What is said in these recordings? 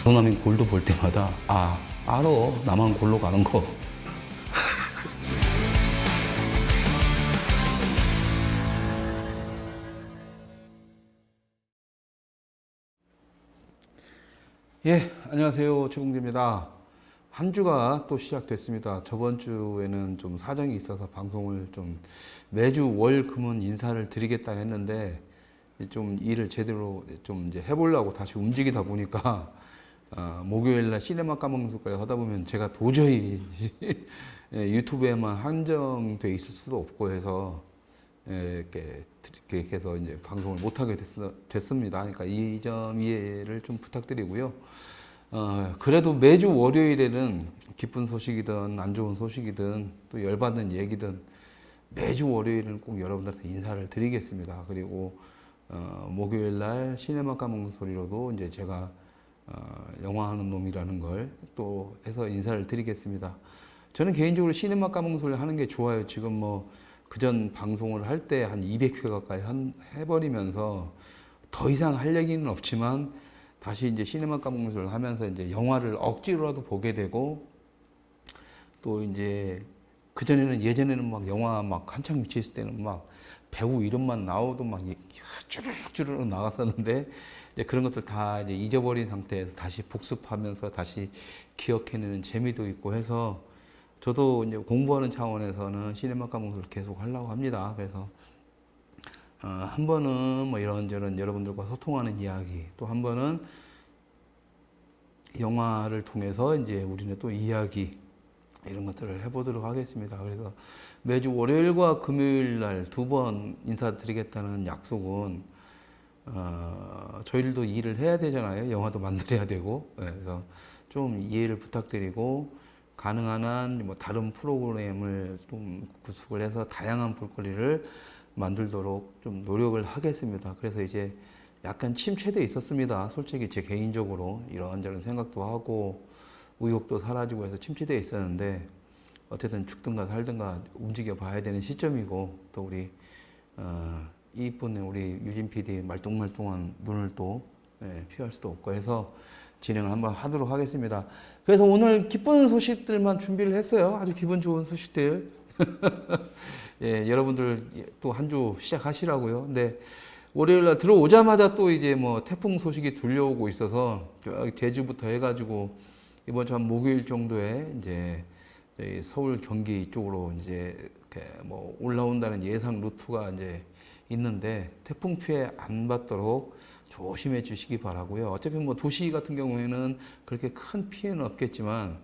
도남이 골도 볼 때마다 알아. 나만 골로 가는 거. 예, 안녕하세요. 최봉재입니다. 한 주가 또 시작됐습니다. 저번 주에는 좀 사정이 있어서 방송을 좀 매주 월, 금은 인사를 드리겠다 했는데 좀 일을 제대로 좀 이제 해보려고 다시 움직이다 보니까 목요일날 시네마 까먹는까지 하다 보면 제가 도저히 유튜브에만 한정돼 있을 수도 없고 해서 이렇게 해서 이제 방송을 못하게 됐습니다. 그러니까 이 점 이해를 좀 부탁드리고요. 그래도 매주 월요일에는 기쁜 소식이든 안 좋은 소식이든 또 열받는 얘기든 매주 월요일은 꼭 여러분들한테 인사를 드리겠습니다. 그리고 목요일 날 시네마 까먹는 소리로도 이제 제가 영화하는 놈이라는 걸 또 해서 인사를 드리겠습니다. 저는 개인적으로 시네마 까먹는 소리 하는 게 좋아요. 지금 뭐 그전 방송을 할 때 한 200회 가까이 해버리면서 더 이상 할 얘기는 없지만 다시 이제 시네마 까먹는 소리를 하면서 이제 영화를 억지로라도 보게 되고 또 이제 그전에는 예전에는 막 영화 막 한창 미쳐 있을 때는 막 배우 이름만 나오도 막 쭈르륵 나갔었는데 이제 그런 것들 다 이제 잊어버린 상태에서 다시 복습하면서 다시 기억해내는 재미도 있고 해서 저도 이제 공부하는 차원에서는 시네마 까먹기를 계속 하려고 합니다. 그래서 한 번은 뭐 이런저런 여러분들과 소통하는 이야기, 또 한 번은 영화를 통해서 이제 우리는 또 이야기 이런 것들을 해보도록 하겠습니다. 그래서 매주 월요일과 금요일 날 두 번 인사드리겠다는 약속은 저희들도 일을 해야 되잖아요. 영화도 만들어야 되고. 그래서 좀 이해를 부탁드리고 가능한 한 뭐 다른 프로그램을 좀 구축을 해서 다양한 볼거리를 만들도록 좀 노력을 하겠습니다. 그래서 이제 약간 침체돼 있었습니다. 솔직히 제 개인적으로 이런저런 생각도 하고 의욕도 사라지고 해서 침체돼 있었는데 어쨌든 죽든가 살든가 움직여 봐야 되는 시점이고 또 우리 이쁜 우리 유진 PD 말똥말똥한 눈을 또 피할 수도 없고 해서 진행을 한번 하도록 하겠습니다. 그래서 오늘 기쁜 소식들만 준비를 했어요. 아주 기분 좋은 소식들. 예, 여러분들 또 한 주 시작하시라고요. 근데 월요일날 들어오자마자 또 이제 뭐 태풍 소식이 들려오고 있어서 제주부터 해가지고 이번 주 한 목요일 정도에 이제 서울 경기 이쪽으로 이제 뭐 올라온다는 예상 루트가 이제 있는데 태풍 피해 안 받도록 조심해 주시기 바라고요. 어차피 뭐 도시 같은 경우에는 그렇게 큰 피해는 없겠지만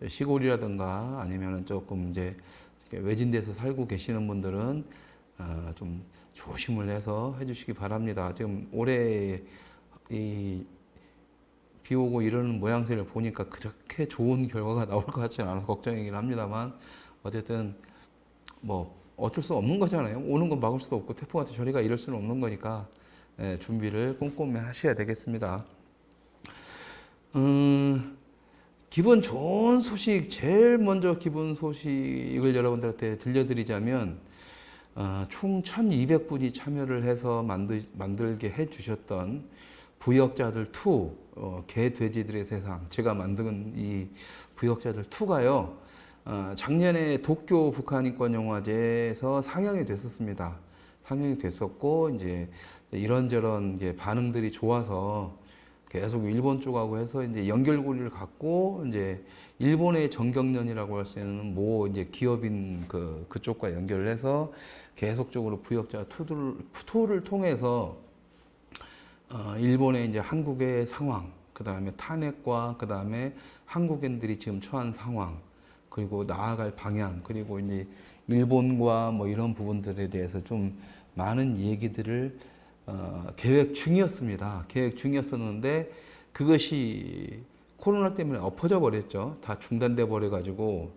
시골이라든가 아니면은 조금 이제 외진데서 살고 계시는 분들은 좀 조심을 해서 해주시기 바랍니다. 지금 올해 이 비 오고 이러는 모양새를 보니까 그렇게 좋은 결과가 나올 것 같지는 않아서 걱정이긴 합니다만 어쨌든 뭐 어쩔 수 없는 거잖아요. 오는 건 막을 수도 없고 태풍한테 저리가 이럴 수는 없는 거니까 준비를 꼼꼼히 하셔야 되겠습니다. 기분 좋은 소식, 제일 먼저 기분 소식을 여러분들한테 들려드리자면 총 1200분이 참여를 해서 만들게 해주셨던 부역자들 2, 개돼지들의 세상, 제가 만든 이 부역자들 2가요. 작년에 도쿄 북한인권영화제에서 상영이 됐었습니다. 상영이 됐었고 이제 이런저런 이제 반응들이 좋아서 계속 일본 쪽하고 해서 이제 연결고리를 갖고 이제 일본의 정경련이라고 할 수 있는 모 이제 기업인 그쪽과 연결을 해서 계속적으로 부역자 투를 통해서 일본의 이제 한국의 상황, 그 다음에 탄핵과 그 다음에 한국인들이 지금 처한 상황, 그리고 나아갈 방향, 그리고 이제 일본과 뭐 이런 부분들에 대해서 좀 많은 얘기들을 계획 중이었습니다. 계획 중이었었는데 그것이 코로나 때문에 엎어져 버렸죠. 다 중단돼 버려 가지고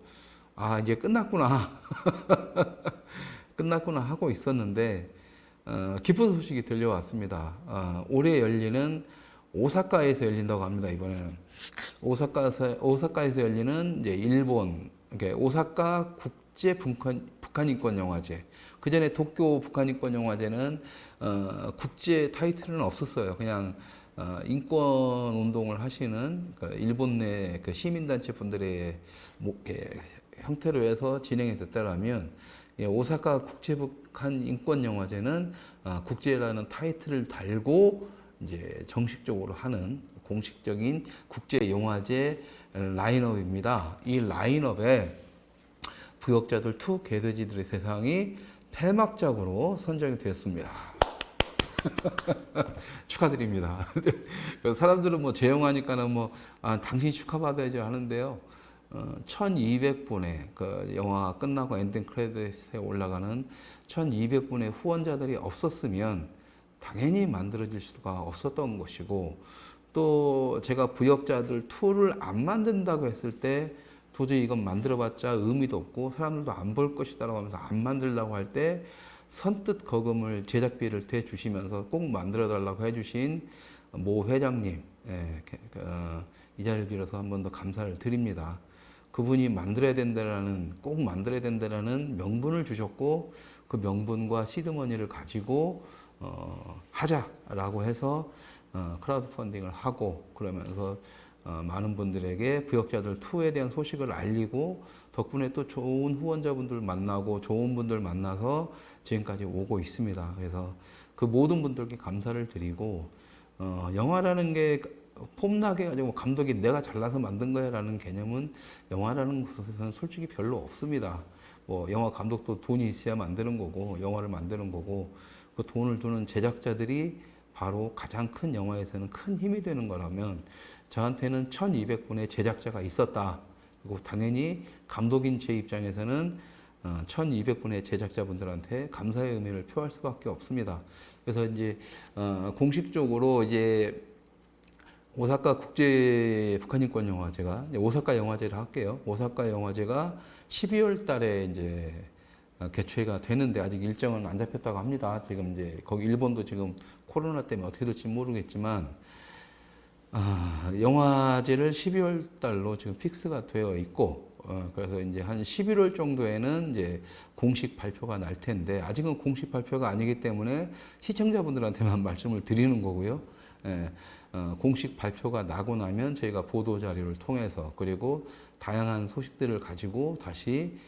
이제 끝났구나. 끝났구나 하고 있었는데 기쁜 소식이 들려왔습니다. 올해 열리는 오사카에서 열린다고 합니다. 이번에는 오사카에서 열리는 이제 일본, 그러니까 오사카 국제 북한인권영화제. 그 전에 도쿄 북한인권영화제는 국제 타이틀은 없었어요. 그냥 인권 운동을 하시는 일본 내 시민단체 분들의 형태로 해서 진행이 됐다라면, 오사카 국제북한인권영화제는 국제라는 타이틀을 달고 이제 정식적으로 하는 공식적인 국제영화제 라인업입니다. 이 라인업에 부역자들 2 개돼지들의 세상이 폐막작으로 선정이 되었습니다. 축하드립니다. 사람들은 뭐 제 영화니까는 당신이 축하받아야지 하는데요. 1200분의 그 영화 끝나고 엔딩 크레딧에 올라가는 1200분의 후원자들이 없었으면 당연히 만들어질 수가 없었던 것이고, 또 제가 부역자들 2를 안 만든다고 했을 때 도저히 이건 만들어봤자 의미도 없고 사람들도 안 볼 것이다라고 하면서 안 만들려고 할 때 선뜻 거금을 제작비를 대주시면서 꼭 만들어달라고 해주신 모 회장님, 이 자리를 빌어서 한 번 더 감사를 드립니다. 그분이 꼭 만들어야 된다라는 명분을 주셨고, 그 명분과 시드머니를 가지고 하자라고 해서 크라우드 펀딩을 하고, 그러면서 많은 분들에게 부역자들 2에 대한 소식을 알리고, 덕분에 또 좋은 후원자분들 만나고 좋은 분들 만나서 지금까지 오고 있습니다. 그래서 그 모든 분들께 감사를 드리고, 영화라는 게 폼나게 가지고 감독이 내가 잘나서 만든 거야 라는 개념은 영화라는 곳에서는 솔직히 별로 없습니다. 뭐 영화 감독도 돈이 있어야 만드는 거고 영화를 만드는 거고, 그 돈을 주는 제작자들이 바로 가장 큰 영화에서는 큰 힘이 되는 거라면, 저한테는 1200분의 제작자가 있었다. 그리고 당연히 감독인 제 입장에서는 1200분의 제작자분들한테 감사의 의미를 표할 수밖에 없습니다. 그래서 이제 공식적으로 이제 오사카 국제 북한인권 영화제가 오사카 영화제를 할게요. 오사카 영화제가 12월 달에 이제 개최가 되는데 아직 일정은 안 잡혔다고 합니다. 지금 이제 거기 일본도 지금 코로나 때문에 어떻게 될지 모르겠지만, 영화제를 12월 달로 지금 픽스가 되어 있고, 그래서 이제 한 11월 정도에는 이제 공식 발표가 날 텐데, 아직은 공식 발표가 아니기 때문에 시청자분들한테만 말씀을 드리는 거고요. 공식 발표가 나고 나면 저희가 보도 자료를 통해서, 그리고 다양한 소식들을 가지고 다시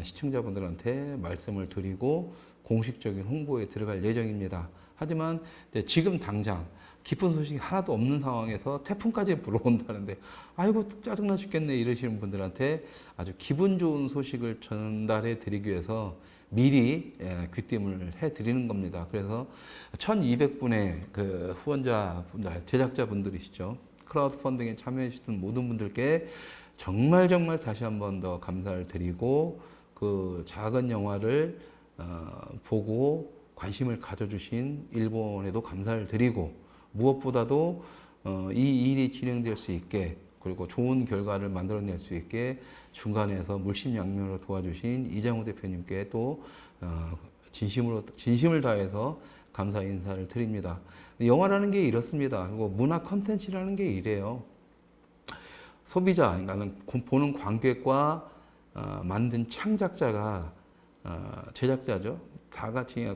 시청자분들한테 말씀을 드리고 공식적인 홍보에 들어갈 예정입니다. 하지만 지금 당장 기쁜 소식이 하나도 없는 상황에서 태풍까지 불어온다는데 아이고 짜증나 죽겠네 이러시는 분들한테 아주 기분 좋은 소식을 전달해 드리기 위해서 미리 귀띔을 해 드리는 겁니다. 그래서 1200분의 그 후원자, 제작자 분들이시죠. 크라우드 펀딩에 참여해 주신 모든 분들께 정말 다시 한 번 더 감사를 드리고, 그 작은 영화를 보고 관심을 가져주신 일본에도 감사를 드리고, 무엇보다도 이 일이 진행될 수 있게, 그리고 좋은 결과를 만들어낼 수 있게 중간에서 물심양면으로 도와주신 이장우 대표님께 또 진심을 다해서 감사 인사를 드립니다. 영화라는 게 이렇습니다. 그리고 문화 컨텐츠라는 게 이래요. 소비자, 그러니까 보는 관객과 만든 창작자가 제작자죠. 다 같이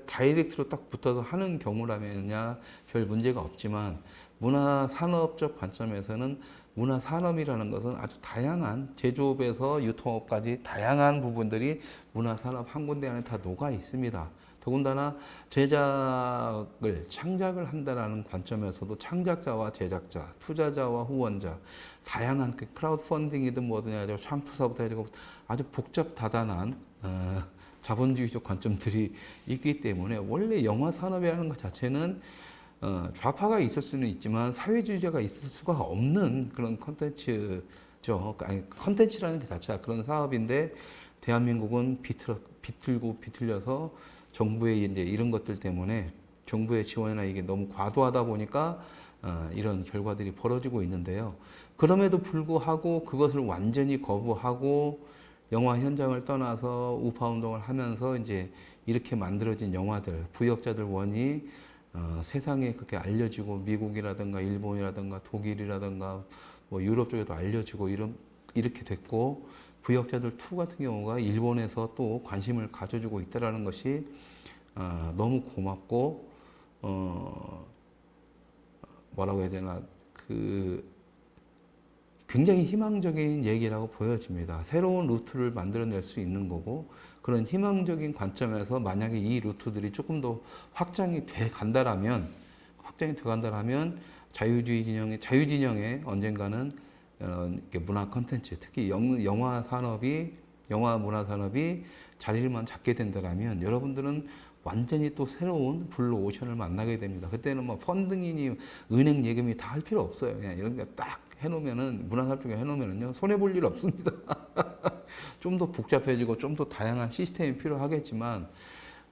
다이렉트로 딱 붙어서 하는 경우라면야 별 문제가 없지만, 문화산업적 관점에서는 문화산업이라는 것은 아주 다양한 제조업에서 유통업까지 다양한 부분들이 문화산업 한 군데 안에 다 녹아 있습니다. 더군다나 창작을 한다는 관점에서도 창작자와 제작자, 투자자와 후원자, 다양한 크라우드 펀딩이든 뭐든 해가지고 창투사부터 해가지고 아주 복잡다단한 자본주의적 관점들이 있기 때문에, 원래 영화 산업이라는 것 자체는 좌파가 있을 수는 있지만 사회주의자가 있을 수가 없는 그런 컨텐츠죠. 아니, 컨텐츠라는 게 자체가 그런 사업인데, 대한민국은 비틀고 비틀려서 정부의 이제 이런 것들 때문에, 정부의 지원이나 이게 너무 과도하다 보니까 이런 결과들이 벌어지고 있는데요. 그럼에도 불구하고 그것을 완전히 거부하고 영화 현장을 떠나서 우파 운동을 하면서 이제 이렇게 만들어진 영화들, 부역자들 원이 세상에 그렇게 알려지고, 미국이라든가 일본이라든가 독일이라든가 뭐 유럽 쪽에도 알려지고 이렇게 됐고, 부역자들 2 같은 경우가 일본에서 또 관심을 가져주고 있다라는 것이 너무 고맙고 뭐라고 해야 되나 굉장히 희망적인 얘기라고 보여집니다. 새로운 루트를 만들어낼 수 있는 거고 그런 희망적인 관점에서 만약에 이 루트들이 조금 더 확장이 돼 간다라면 자유진영의 언젠가는 문화 콘텐츠, 특히 영화 산업이 영화 문화 산업이 자리만 잡게 된다라면 여러분들은 완전히 또 새로운 블루 오션을 만나게 됩니다. 그때는 뭐 펀딩이니 은행 예금이 다 할 필요 없어요. 그냥 이런 거 딱 해놓으면은 문화사업 쪽에 해놓으면은요 손해 볼 일 없습니다. 좀 더 복잡해지고 좀 더 다양한 시스템이 필요하겠지만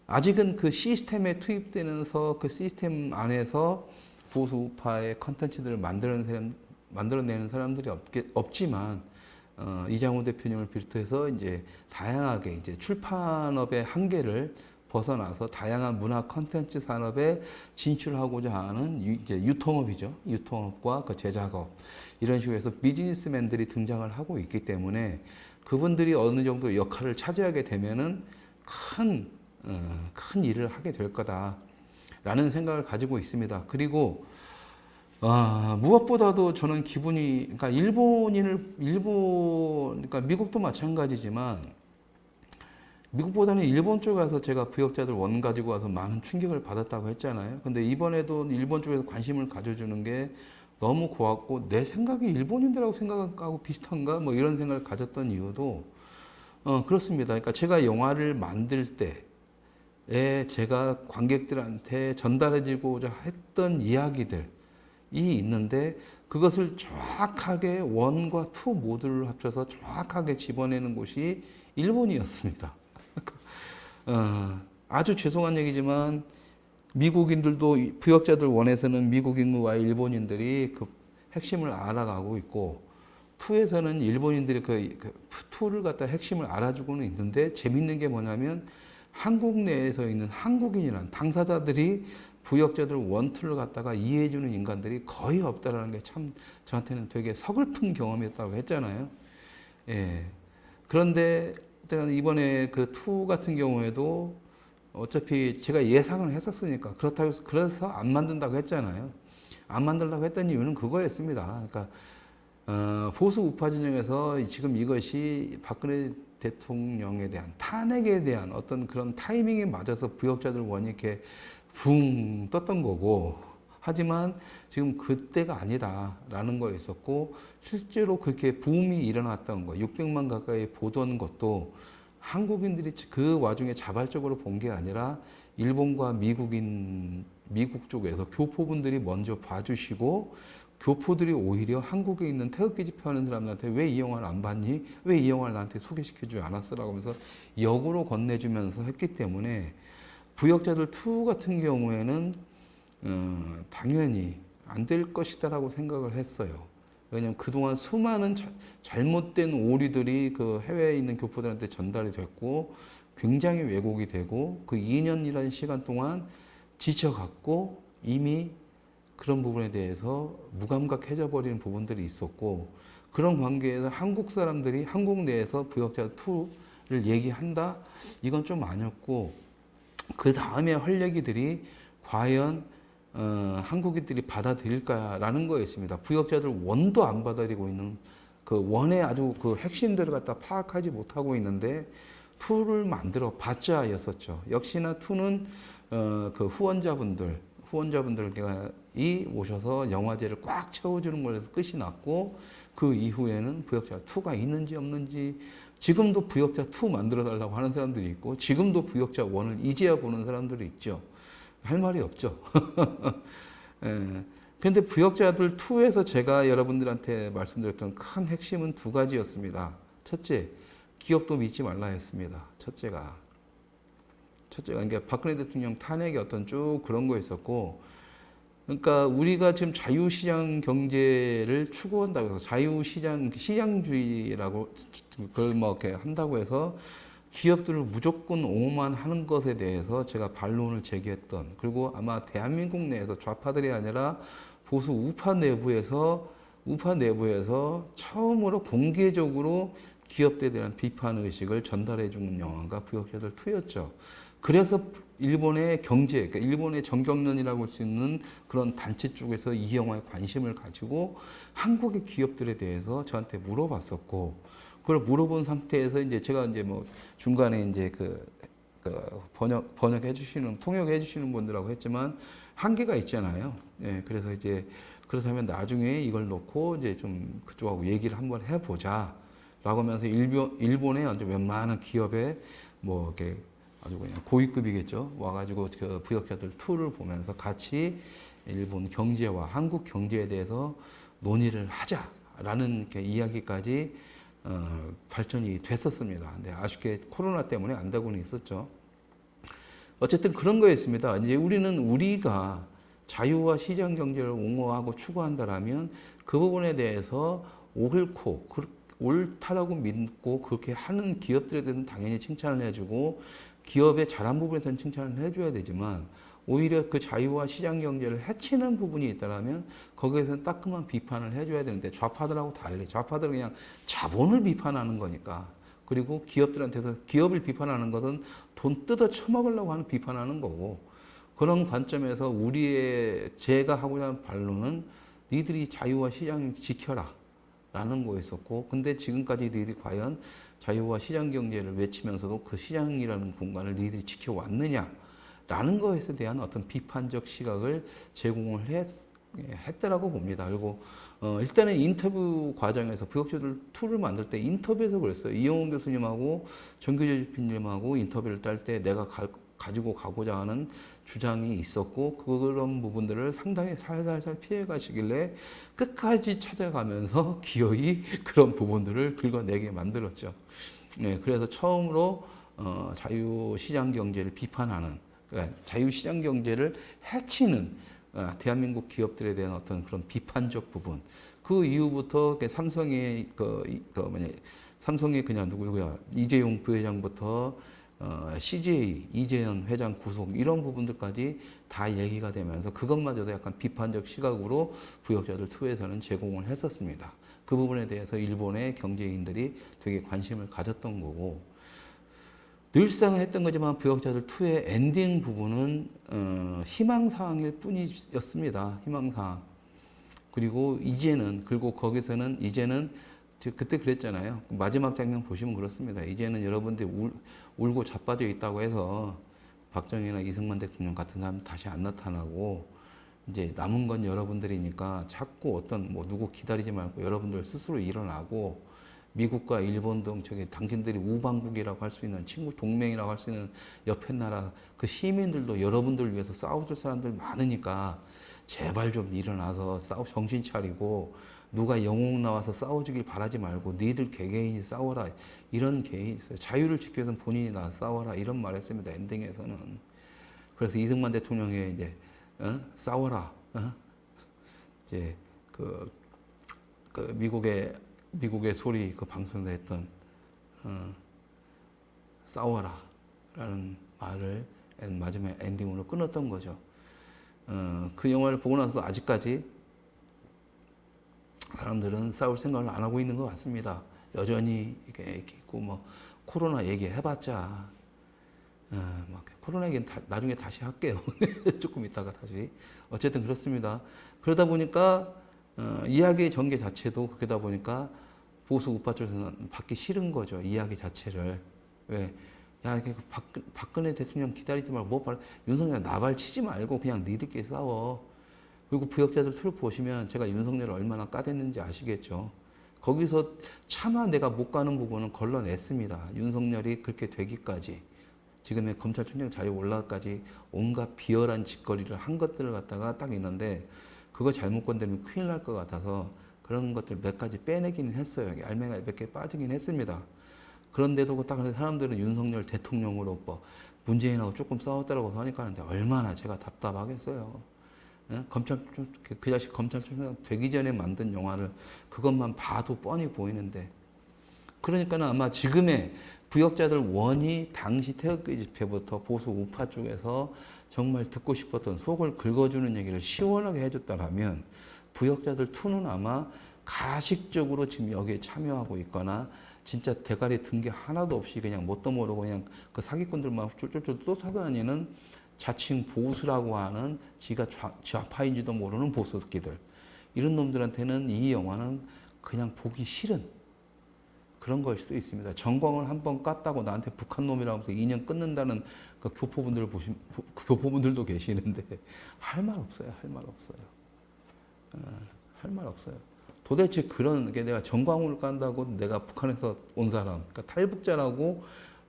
아직은 그 시스템에 투입되면서 그 시스템 안에서 보수 우파의 컨텐츠들을 만들어내는 사람들이 없지만 이장호 대표님을 비롯해서 이제 다양하게 이제 출판업의 한계를 벗어나서 다양한 문화 컨텐츠 산업에 진출하고자 하는 이제 유통업이죠. 유통업과 그 제작업 이런 식으로 해서 비즈니스맨들이 등장을 하고 있기 때문에 그분들이 어느 정도 역할을 차지하게 되면은 큰 일을 하게 될 거다라는 생각을 가지고 있습니다. 그리고 무엇보다도 저는 그러니까 그러니까 미국도 마찬가지지만 미국보다는 일본 쪽에 가서 제가 부역자들 원 가지고 와서 많은 충격을 받았다고 했잖아요. 근데 이번에도 일본 쪽에서 관심을 가져주는 게 너무 고맙고 내 생각이 일본인들하고 생각하고 비슷한가? 뭐 이런 생각을 가졌던 이유도 그렇습니다. 그러니까 제가 영화를 만들 때에 제가 관객들한테 전달해주고자 했던 이야기들이 있는데 그것을 정확하게 원과 투 모두를 합쳐서 정확하게 집어내는 곳이 일본이었습니다. 아주 죄송한 얘기지만 미국인들도 부역자들 원에서는 미국인과 일본인들이 그 핵심을 알아가고 있고 투에서는 일본인들이 그 투를 갖다 핵심을 알아주고는 있는데 재밌는 게 뭐냐면 한국 내에서 있는 한국인이란 당사자들이 부역자들 원투를 갖다가 이해해주는 인간들이 거의 없다라는 게 참 저한테는 되게 서글픈 경험이었다고 했잖아요. 예. 그런데 이번에 그 투 같은 경우에도 어차피 제가 예상을 했었으니까 그래서 안 만든다고 했잖아요. 안 만들려고 했던 이유는 그거였습니다. 그러니까 보수 우파 진영에서 지금 이것이 박근혜 대통령에 대한 탄핵에 대한 어떤 그런 타이밍에 맞아서 부역자들 원이 이렇게 붕 떴던 거고 하지만 지금 그때가 아니다라는 거였었고 실제로 그렇게 붐이 일어났던 거 600만 가까이 보던 것도 한국인들이 그 와중에 자발적으로 본 게 아니라 일본과 미국 쪽에서 교포분들이 먼저 봐주시고 교포들이 오히려 한국에 있는 태극기 집회하는 사람들한테 왜 이 영화를 안 봤니? 왜 이 영화를 나한테 소개시켜주지 않았어라고 하면서 역으로 건네주면서 했기 때문에 부역자들 2 같은 경우에는 당연히 안 될 것이다라고 생각을 했어요. 왜냐하면 그동안 수많은 잘못된 오류들이 그 해외에 있는 교포들한테 전달이 됐고 굉장히 왜곡이 되고 그 2년이라는 시간 동안 지쳐갔고 이미 그런 부분에 대해서 무감각해져 버리는 부분들이 있었고 그런 관계에서 한국 사람들이 한국 내에서 부역자 2를 얘기한다? 이건 좀 아니었고 그 다음에 할 얘기들이 과연 한국인들이 받아들일까라는 거였습니다. 부역자들 원도 안 받아들이고 있는 그 원의 아주 그 핵심들을 갖다 파악하지 못하고 있는데 투를 만들어 봤자였었죠. 역시나 투는 그 후원자분들이 오셔서 영화제를 꽉 채워주는 걸로 끝이 났고 그 이후에는 부역자 2가 있는지 없는지 지금도 부역자 2 만들어 달라고 하는 사람들이 있고 지금도 부역자 1을 이제야 보는 사람들이 있죠. 할 말이 없죠. 그런데 부역자들 2에서 제가 여러분들한테 말씀드렸던 큰 핵심은 2가지였습니다. 첫째, 기업도 믿지 말라 했습니다. 첫째가 그러니까 박근혜 대통령 탄핵의 어떤 쭉 그런 거 있었고, 그러니까 우리가 지금 자유시장 경제를 추구한다고 해서 시장주의라고 그걸 뭐 이렇게 한다고 해서 기업들을 무조건 오만하는 것에 대해서 제가 반론을 제기했던, 그리고 아마 대한민국 내에서 좌파들이 아니라 보수 우파 내부에서 처음으로 공개적으로 기업들에 대한 비판 의식을 전달해 주는 영화가 부역자들 2였죠. 그래서 일본의 경제, 그러니까 일본의 정경련이라고 할 수 있는 그런 단체 쪽에서 이 영화에 관심을 가지고 한국의 기업들에 대해서 저한테 물어봤었고, 그걸 물어본 상태에서 이제 제가 이제 뭐 중간에 이제 번역해 주시는, 통역해 주시는 분들하고 했지만 한계가 있잖아요. 예, 그래서 이제 그렇다면 나중에 이걸 놓고 이제 좀 그쪽하고 얘기를 한번 해보자. 라고 하면서 일본의 완전 웬만한 기업에 뭐 이렇게 아주 그냥 고위급이겠죠. 와가지고 그 부역자들 2를 보면서 같이 일본 경제와 한국 경제에 대해서 논의를 하자라는 이렇게 이야기까지 발전이 됐었습니다. 근데 아쉽게 코로나 때문에 안 되고는 있었죠. 어쨌든 그런 거였습니다. 이제 우리가 자유와 시장 경제를 옹호하고 추구한다라면 그 부분에 대해서 옳고 옳다라고 믿고 그렇게 하는 기업들에 대해서는 당연히 칭찬을 해주고 기업의 잘한 부분에 대해서는 칭찬을 해줘야 되지만 오히려 그 자유와 시장 경제를 해치는 부분이 있다라면 거기에서는 따끔한 비판을 해줘야 되는데 좌파들하고 달리 좌파들은 그냥 자본을 비판하는 거니까 그리고 기업들한테서 기업을 비판하는 것은 돈 뜯어 처먹으려고 하는 비판하는 거고 그런 관점에서 제가 하고자 하는 반론은 니들이 자유와 시장을 지켜라 라는 거였었고 근데 지금까지 니들이 과연 자유와 시장 경제를 외치면서도 그 시장이라는 공간을 니들이 지켜왔느냐 라는 것에 대한 어떤 비판적 시각을 제공을 했더라고 봅니다. 그리고 일단은 인터뷰 과정에서 부역자들 2를 만들 때 인터뷰에서 그랬어요. 이영훈 교수님하고 정규재 대표님하고 인터뷰를 딸 때 내가 가지고 가고자 하는 주장이 있었고 그런 부분들을 상당히 살살살 피해 가시길래 끝까지 찾아가면서 기어이 그런 부분들을 긁어내게 만들었죠. 네, 그래서 처음으로 자유시장 경제를 비판하는 그러니까 자유시장 경제를 해치는 대한민국 기업들에 대한 어떤 그런 비판적 부분 그 이후부터 삼성의 삼성의 그냥 누구야 이재용 부회장부터 CJ 이재현 회장 구속 이런 부분들까지 다 얘기가 되면서 그것마저도 약간 비판적 시각으로 부역자들 2에서는 제공을 했었습니다. 그 부분에 대해서 일본의 경제인들이 되게 관심을 가졌던 거고 늘상 했던 거지만 부역자들 2의 엔딩 부분은 희망사항일 뿐이었습니다. 희망사항. 그리고 거기서는 이제는 그때 그랬잖아요. 마지막 장면 보시면 그렇습니다. 이제는 여러분들이 울고 자빠져 있다고 해서 박정희나 이승만 대통령 같은 사람 다시 안 나타나고 이제 남은 건 여러분들이니까 자꾸 누구 기다리지 말고 여러분들 스스로 일어나고 미국과 일본 등 당신들이 우방국이라고 할 수 있는 친구 동맹이라고 할 수 있는 옆에 나라 그 시민들도 여러분들 위해서 싸워줄 사람들 많으니까 제발 좀 일어나서 정신 차리고 누가 영웅 나와서 싸워주길 바라지 말고 니들 개개인이 싸워라 이런 게 있어요. 자유를 지키기 위해서는 본인이 나와서 싸워라 이런 말 했습니다. 엔딩에서는. 그래서 이승만 대통령의 이제 싸워라 이제 미국의 소리 그 방송에서 했던 싸워라라는 말을 마지막에 엔딩으로 끊었던 거죠. 그 영화를 보고 나서 아직까지 사람들은 싸울 생각을 안 하고 있는 것 같습니다. 여전히 이렇게 있고 코로나 얘기해봤자 코로나 얘기는 나중에 다시 할게요. 조금 있다가 다시. 어쨌든 그렇습니다. 그러다 보니까 이야기의 전개 자체도 그러다 보니까 보수 우파 쪽에서는 받기 싫은 거죠. 이야기 자체를. 왜? 야, 박근혜 대통령 기다리지 말고 윤석열 나발 치지 말고 그냥 니들끼리 싸워. 그리고 부역자들 2를 보시면 제가 윤석열을 얼마나 까댔는지 아시겠죠. 거기서 차마 내가 못 가는 부분은 걸러냈습니다. 윤석열이 그렇게 되기까지 지금의 검찰총장 자리에 올라가기까지 온갖 비열한 짓거리를 한 것들을 갖다가 딱 있는데 그거 잘못 건드리면 큰일 날 것 같아서 그런 것들 몇 가지 빼내기는 했어요. 알맹이가 몇 개 빠지긴 했습니다. 그런데도 딱 사람들은 윤석열 대통령으로 문재인하고 조금 싸웠다고 하니까 하는데 얼마나 제가 답답하겠어요. 그 자식 검찰총장 되기 전에 만든 영화를 그것만 봐도 뻔히 보이는데 그러니까는 아마 지금의 부역자들 원이 당시 태극기 집회부터 보수 우파 쪽에서 정말 듣고 싶었던 속을 긁어주는 얘기를 시원하게 해줬다라면 부역자들 2는 아마 가식적으로 지금 여기에 참여하고 있거나 진짜 대가리 든 게 하나도 없이 그냥 뭣도 모르고 그냥 그 사기꾼들만 쫄쫄쫄 쫓아다니는 자칭 보수라고 하는 지가 좌파인지도 모르는 보수 새끼들. 이런 놈들한테는 이 영화는 그냥 보기 싫은 그런 걸 수도 있습니다. 전광을 한번 깠다고 나한테 북한 놈이라고 해서 2년 끊는다는 그 교포분들도 계시는데 할 말 없어요. 할 말 없어요. 할 말 없어요. 도대체 그런 게 내가 전광훈을 깐다고 내가 북한에서 온 사람, 그러니까 탈북자라고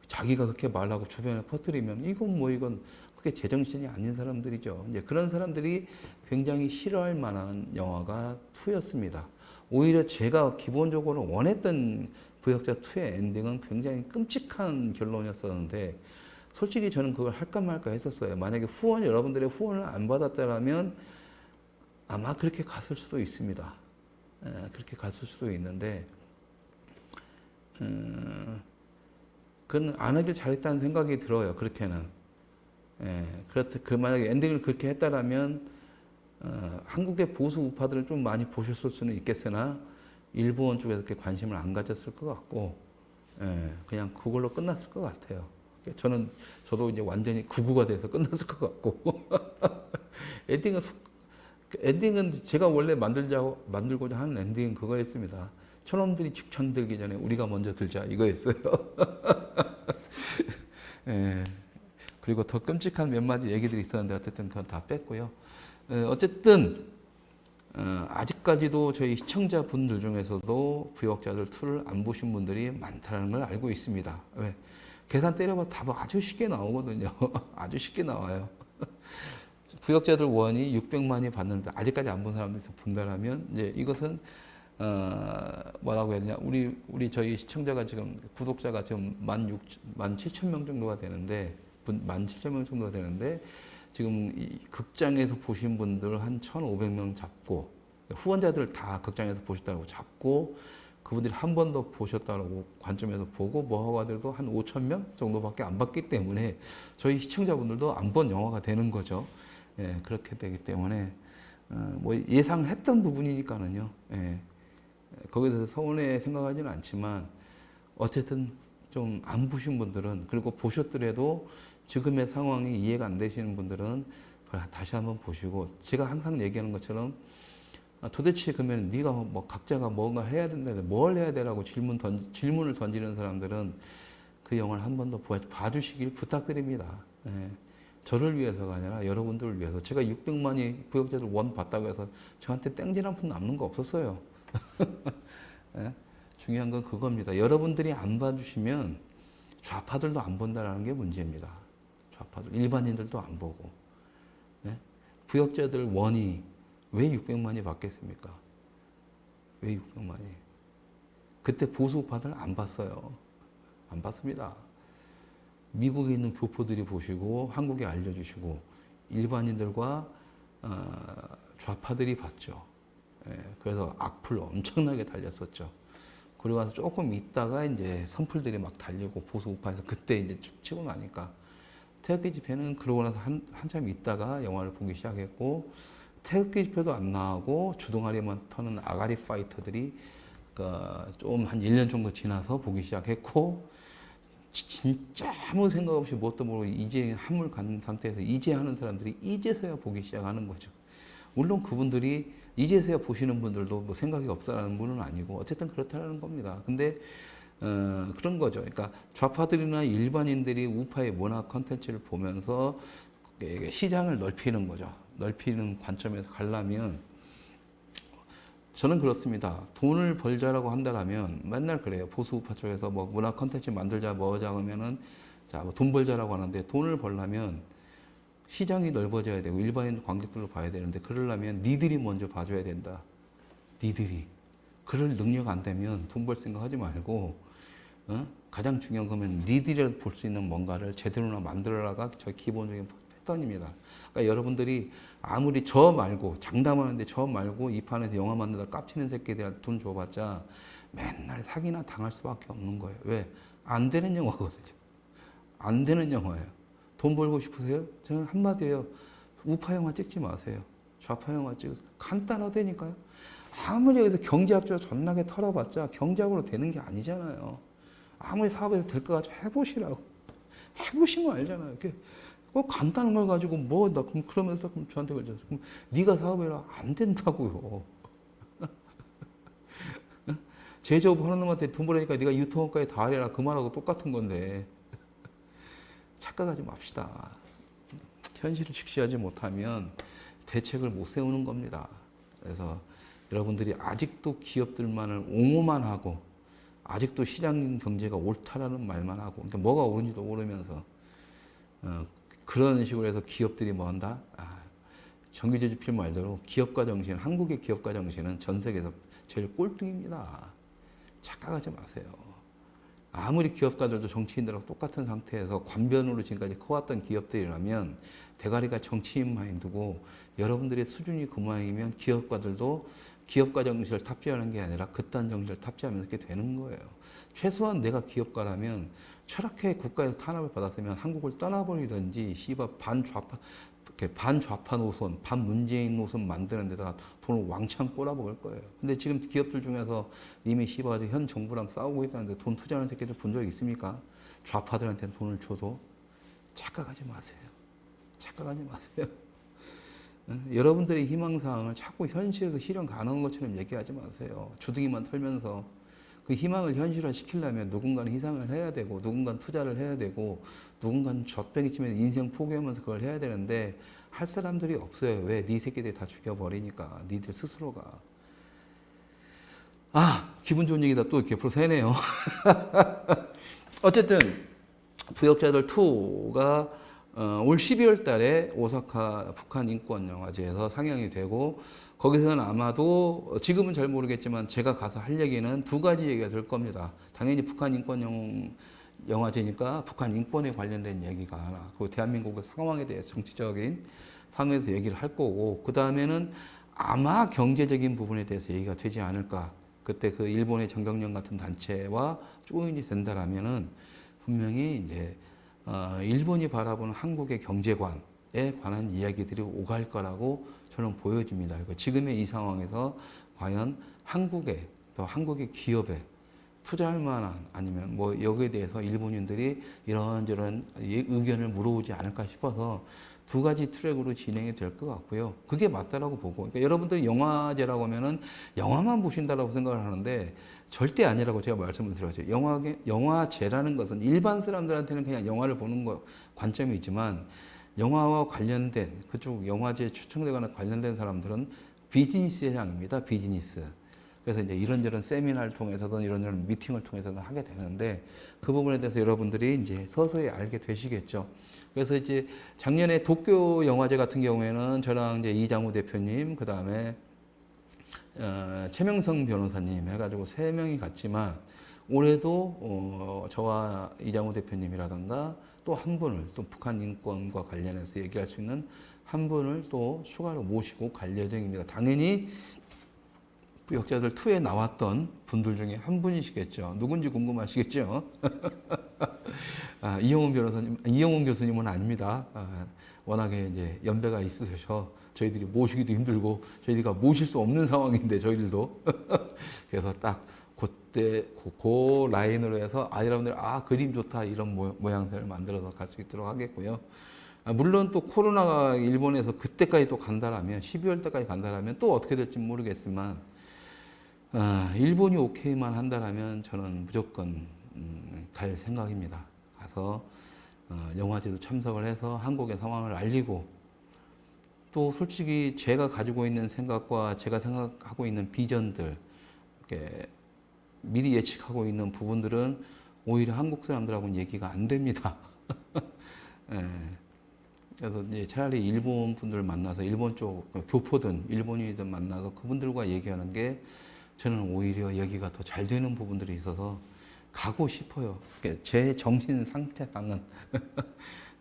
자기가 그렇게 말하고 주변에 퍼뜨리면 이건 그게 제정신이 아닌 사람들이죠. 이제 그런 사람들이 굉장히 싫어할 만한 영화가 2였습니다. 오히려 제가 기본적으로 원했던 부역자 2의 엔딩은 굉장히 끔찍한 결론이었었는데 솔직히 저는 그걸 할까 말까 했었어요. 만약에 여러분들의 후원을 안 받았다면 아마 그렇게 갔을 수도 있습니다. 그렇게 갔을 수도 있는데 그건 안 하길 잘했다는 생각이 들어요. 그렇게는. 만약에 엔딩을 그렇게 했다라면 한국의 보수 우파들은 좀 많이 보셨을 수는 있겠으나 일본 쪽에서 그렇게 관심을 안 가졌을 것 같고 그냥 그걸로 끝났을 것 같아요. 저도 이제 완전히 구구가 돼서 끝났을 것 같고 엔딩은 제가 원래 만들고자 하는 엔딩은 그거였습니다. 저놈들이 직장 들기 전에 우리가 먼저 들자 이거였어요. 그리고 더 끔찍한 몇 마디 얘기들이 있었는데 어쨌든 그건 다 뺐고요. 어쨌든 아직까지도 저희 시청자분들 중에서도 부역자들 2를 안 보신 분들이 많다는 걸 알고 있습니다. 왜? 계산 때려봐 답은 아주 쉽게 나오거든요. 아주 쉽게 나와요. 부역자들 1이 600만이 봤는데 아직까지 안 본 사람들이 본다라면 이제 이것은 뭐라고 해야 되냐 우리 저희 시청자가 지금 구독자가 지금 17,000명 정도가 되는데 17,000명 정도가 되는데 지금 이 극장에서 보신 분들 한 1,500명 잡고 후원자들 다 극장에서 보셨다고 잡고 그분들이 한 번 더 보셨다고 관점에서 보고 뭐 하더라도 한 5,000명 정도밖에 안 봤기 때문에 저희 시청자분들도 안 본 영화가 되는 거죠. 그렇게 되기 때문에 뭐 예상했던 부분이니까는요. 거기에 대해서 서운해 생각하지는 않지만 어쨌든 좀 안 보신 분들은 그리고 보셨더라도 지금의 상황이 이해가 안 되시는 분들은 다시 한번 보시고 제가 항상 얘기하는 것처럼 도대체 그러면 네가 뭐 각자가 뭔가 해야 된다, 뭘 해야 되라고 질문을 던지는 사람들은 그 영화를 한 번 더 봐주시길 부탁드립니다. 저를 위해서가 아니라 여러분들을 위해서. 제가 600만이 부역자들 1 봤다고 해서 저한테 땡진 한 푼 남는 거 없었어요. 중요한 건 그겁니다. 여러분들이 안 봐주시면 좌파들도 안 본다는 게 문제입니다. 좌파들, 일반인들도 안 보고. 부역자들 1이 왜 600만이 봤겠습니까? 왜 600만이? 그때 보수 우파들 안 봤어요. 안 봤습니다. 미국에 있는 교포들이 보시고 한국에 알려주시고 일반인들과 좌파들이 봤죠. 그래서 악플 엄청나게 달렸었죠. 그리고 와서 조금 있다가 이제 선풀들이 막 달리고 보수 우파에서 그때 이제 치고 나니까 태극기 집회는 그러고 나서 한참 있다가 영화를 보기 시작했고 태극기 집회도 안 나오고 주둥아리만 터는 아가리 파이터들이 좀 한 1년 정도 지나서 보기 시작했고 진짜 아무 생각 없이 뭣도 모르고 이제 한물 간 상태에서 이제 하는 사람들이 이제서야 보기 시작하는 거죠. 물론 그분들이 이제서야 보시는 분들도 뭐 생각이 없다는 분은 아니고 어쨌든 그렇다는 겁니다. 근데 그런 거죠. 그러니까 좌파들이나 일반인들이 우파의 문화 컨텐츠를 보면서 시장을 넓히는 거죠. 넓히는 관점에서 가려면 저는 그렇습니다. 돈을 벌자라고 한다면 맨날 그래요. 보수 우파 쪽에서 뭐 문화 컨텐츠 만들자 뭐 하자 하면은 자, 뭐 돈 벌자라고 하는데 돈을 벌려면 시장이 넓어져야 되고 일반인 관객들로 봐야 되는데 그러려면 니들이 먼저 봐줘야 된다. 니들이. 그럴 능력 안 되면 돈 벌 생각 하지 말고 가장 중요한 거면 니들이라도 볼 수 있는 뭔가를 제대로나 만들어라가 저희 기본적인 패턴입니다. 그러니까 여러분들이 아무리 저 말고 장담하는데 저 말고 이 판에서 영화 만들다 깝치는 새끼들한테 돈 줘봤자 맨날 사기나 당할 수밖에 없는 거예요. 왜? 안 되는 영화거든요. 안 되는 영화예요. 돈 벌고 싶으세요? 저는 한마디예요. 우파 영화 찍지 마세요. 좌파 영화 찍으세요. 간단하다니까요. 아무리 여기서 경제학적으로 존나게 털어봤자 경제학으로 되는 게 아니잖아요. 아무리 사업에서 될 것 같이 해보시라고. 해보시면 알잖아요. 이렇게 꼭 간단한 걸 가지고 뭐 나 그러면서 그럼 저한테 걸죠. 그럼 네가 사업해라. 안 된다고요. 제조업 하는 놈한테 돈 벌으니까 네가 유통업까지 다 하려라. 그 말하고 똑같은 건데 착각하지 맙시다. 현실을 직시하지 못하면 대책을 못 세우는 겁니다. 그래서 여러분들이 아직도 기업들만을 옹호만 하고 아직도 시장 경제가 옳다라는 말만 하고 그러니까 뭐가 옳은지도 모르면서 그런 식으로 해서 기업들이 뭐 한다? 정규제주필 말대로 기업가 정신, 한국의 기업가 정신은 전 세계에서 제일 꼴등입니다. 착각하지 마세요. 아무리 기업가들도 정치인들하고 똑같은 상태에서 관변으로 지금까지 커왔던 기업들이라면 대가리가 정치인 마인드고 여러분들의 수준이 그 모양이면 기업가들도 기업가 정신을 탑재하는 게 아니라 그딴 정신을 탑재하면서 이렇게 되는 거예요. 최소한 내가 기업가라면 철학회 국가에서 탄압을 받았으면 한국을 떠나버리든지 씨발 반좌파 노선, 반문재인 노선 만드는 데다 돈을 왕창 꼬라박을 거예요. 근데 지금 기업들 중에서 이미 씨발 현 정부랑 싸우고 있다는데 돈 투자하는 새끼들 본 적 있습니까? 좌파들한테 돈을 줘도 착각하지 마세요. 착각하지 마세요. 여러분들의 희망사항을 자꾸 현실에서 실현 가능한 것처럼 얘기하지 마세요. 주둥이만 털면서 그 희망을 현실화 시키려면 누군가는 희생을 해야 되고 누군가는 투자를 해야 되고 누군가는 젖병이 치면 인생 포기하면서 그걸 해야 되는데 할 사람들이 없어요. 왜? 네 새끼들이 다 죽여버리니까 니들 스스로가. 기분 좋은 얘기다. 또 이렇게 앞으로 새네요. 어쨌든 부역자들 2가 올 12월 달에 오사카 북한 인권영화제에서 상영이 되고 거기서는 아마도 지금은 잘 모르겠지만 제가 가서 할 얘기는 2가지 얘기가 될 겁니다. 당연히 북한 인권영화제니까 북한 인권에 관련된 얘기가 하나, 그리고 대한민국의 상황에 대해서 정치적인 상황에서 얘기를 할 거고, 그 다음에는 아마 경제적인 부분에 대해서 얘기가 되지 않을까. 그때 그 일본의 정경련 같은 단체와 조인이 된다라면은 분명히 이제 일본이 바라보는 한국의 경제관에 관한 이야기들이 오갈 거라고 저는 보여집니다. 지금의 이 상황에서 과연 한국의 또 한국의 기업에 투자할 만한 아니면 뭐 여기에 대해서 일본인들이 이런저런 의견을 물어보지 않을까 싶어서 2가지 트랙으로 진행이 될 것 같고요. 그게 맞다라고 보고. 그러니까 여러분들이 영화제라고 하면은 영화만 보신다라고 생각을 하는데 절대 아니라고 제가 말씀을 드렸죠. 영화제라는 것은 일반 사람들한테는 그냥 영화를 보는 관점이 있지만 영화와 관련된 그쪽 영화제 추천되거나 관련된 사람들은 비즈니스 회장입니다. 비즈니스. 그래서 이제 이런저런 세미나를 통해서든 이런저런 미팅을 통해서든 하게 되는데 그 부분에 대해서 여러분들이 이제 서서히 알게 되시겠죠. 그래서 이제 작년에 도쿄 영화제 같은 경우에는 저랑 이제 이장우 대표님, 그 다음에 최명성 변호사님 해가지고 3명이 갔지만 올해도 저와 이장우 대표님이라든가 또 한 분을 또 북한 인권과 관련해서 얘기할 수 있는 한 분을 또 추가로 모시고 갈 예정입니다. 당연히 부역자들 2에 나왔던 분들 중에 한 분이시겠죠. 누군지 궁금하시겠죠? 이영훈 교수님은 아닙니다. 워낙에 이제 연배가 있으셔서 저희들이 모시기도 힘들고 저희가 모실 수 없는 상황인데 저희들도 그래서 딱 그때 그 라인으로 해서 여러분들 그림 좋다 이런 모양새를 만들어서 갈 수 있도록 하겠고요. 물론 또 코로나가 일본에서 그때까지 또 간다라면 12월 때까지 간다라면 또 어떻게 될지 모르겠지만 일본이 오케이만 한다라면 저는 무조건 갈 생각입니다. 가서 영화제도 참석을 해서 한국의 상황을 알리고 또 솔직히 제가 가지고 있는 생각과 제가 생각하고 있는 비전들 이렇게 미리 예측하고 있는 부분들은 오히려 한국 사람들하고는 얘기가 안 됩니다. 예. 그래서 이제 차라리 일본 분들 만나서 일본 쪽 교포든 일본인이든 만나서 그분들과 얘기하는 게 저는 오히려 여기가 더 잘 되는 부분들이 있어서 가고 싶어요. 제 정신 상태상은.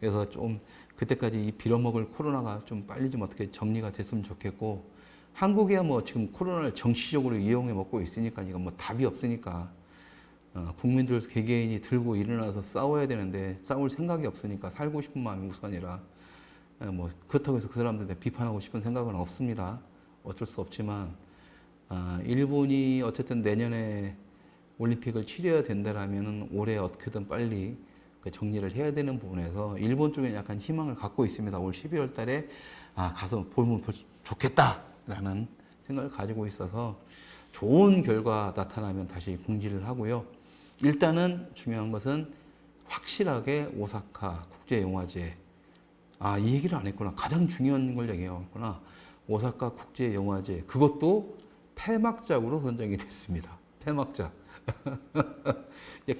그래서 좀 그때까지 이 빌어먹을 코로나가 좀 빨리 좀 어떻게 정리가 됐으면 좋겠고, 한국이야 뭐 지금 코로나를 정치적으로 이용해 먹고 있으니까 이건 뭐 답이 없으니까 국민들 개개인이 들고 일어나서 싸워야 되는데 싸울 생각이 없으니까 살고 싶은 마음이 우선이라 뭐 그렇다고 해서 그 사람들한테 비판하고 싶은 생각은 없습니다. 어쩔 수 없지만 일본이 어쨌든 내년에 올림픽을 치러야 된다라면은 올해 어떻게든 빨리 그 정리를 해야 되는 부분에서 일본 쪽에 약간 희망을 갖고 있습니다. 올 12월 달에 가서 보면 좋겠다라는 생각을 가지고 있어서 좋은 결과 나타나면 다시 공지를 하고요. 일단은 중요한 것은 확실하게 오사카 국제영화제. 이 얘기를 안 했구나. 가장 중요한 걸 얘기했구나. 오사카 국제영화제. 그것도 폐막작으로 선정이 됐습니다. 폐막작. 이제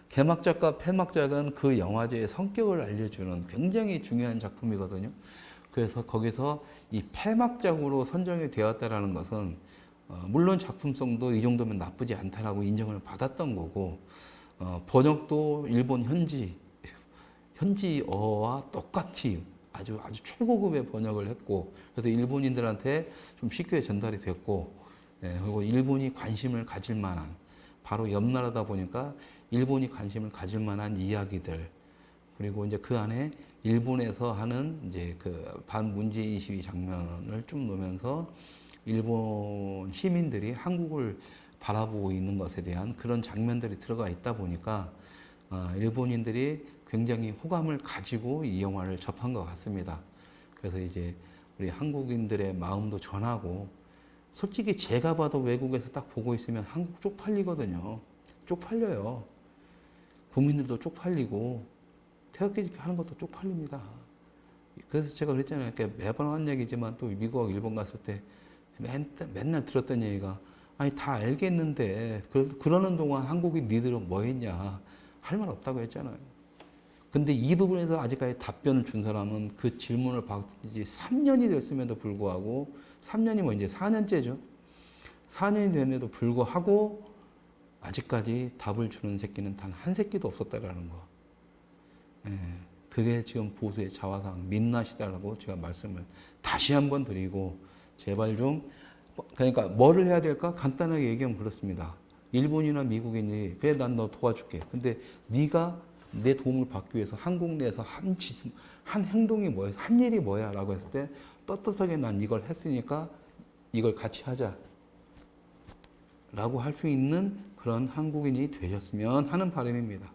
개막작과 폐막작은 그 영화제의 성격을 알려주는 굉장히 중요한 작품이거든요. 그래서 거기서 이 폐막작으로 선정이 되었다라는 것은 물론 작품성도 이 정도면 나쁘지 않다라고 인정을 받았던 거고 번역도 일본 현지어와 똑같이 아주 최고급의 번역을 했고 그래서 일본인들한테 좀 쉽게 전달이 됐고 그리고 일본이 관심을 가질 만한 바로 옆 나라다 보니까 일본이 관심을 가질 만한 이야기들 그리고 이제 그 안에 일본에서 하는 이제 그 반문재인 시위 장면을 좀 넣으면서 일본 시민들이 한국을 바라보고 있는 것에 대한 그런 장면들이 들어가 있다 보니까 일본인들이 굉장히 호감을 가지고 이 영화를 접한 것 같습니다. 그래서 이제 우리 한국인들의 마음도 전하고 솔직히 제가 봐도 외국에서 딱 보고 있으면 한국 쪽팔리거든요. 쪽팔려요. 국민들도 쪽팔리고 태극기 집회 하는 것도 쪽팔립니다. 그래서 제가 그랬잖아요. 매번 하는 얘기지만 또 미국, 일본 갔을 때 맨날 들었던 얘기가 아니 다 알겠는데 그러는 동안 한국이 니들은 뭐 했냐 할 말 없다고 했잖아요. 근데 이 부분에서 아직까지 답변을 준 사람은 그 질문을 받은 지 3년이 됐음에도 불구하고 3년이 뭐 이제 4년째죠. 4년이 됐음에도 불구하고 아직까지 답을 주는 새끼는 단 한 새끼도 없었다라는 거. 그게 지금 보수의 자화상 민낯이다라고 제가 말씀을 다시 한번 드리고 제발 좀 그러니까 뭐를 해야 될까? 간단하게 얘기하면 그렇습니다. 일본이나 미국인이 그래 난 너 도와줄게. 근데 네가 내 도움을 받기 위해서 한국 내에서 한 행동이 뭐야? 한 일이 뭐야? 라고 했을 때 떳떳하게 난 이걸 했으니까 이걸 같이 하자. 라고 할 수 있는 그런 한국인이 되셨으면 하는 바람입니다.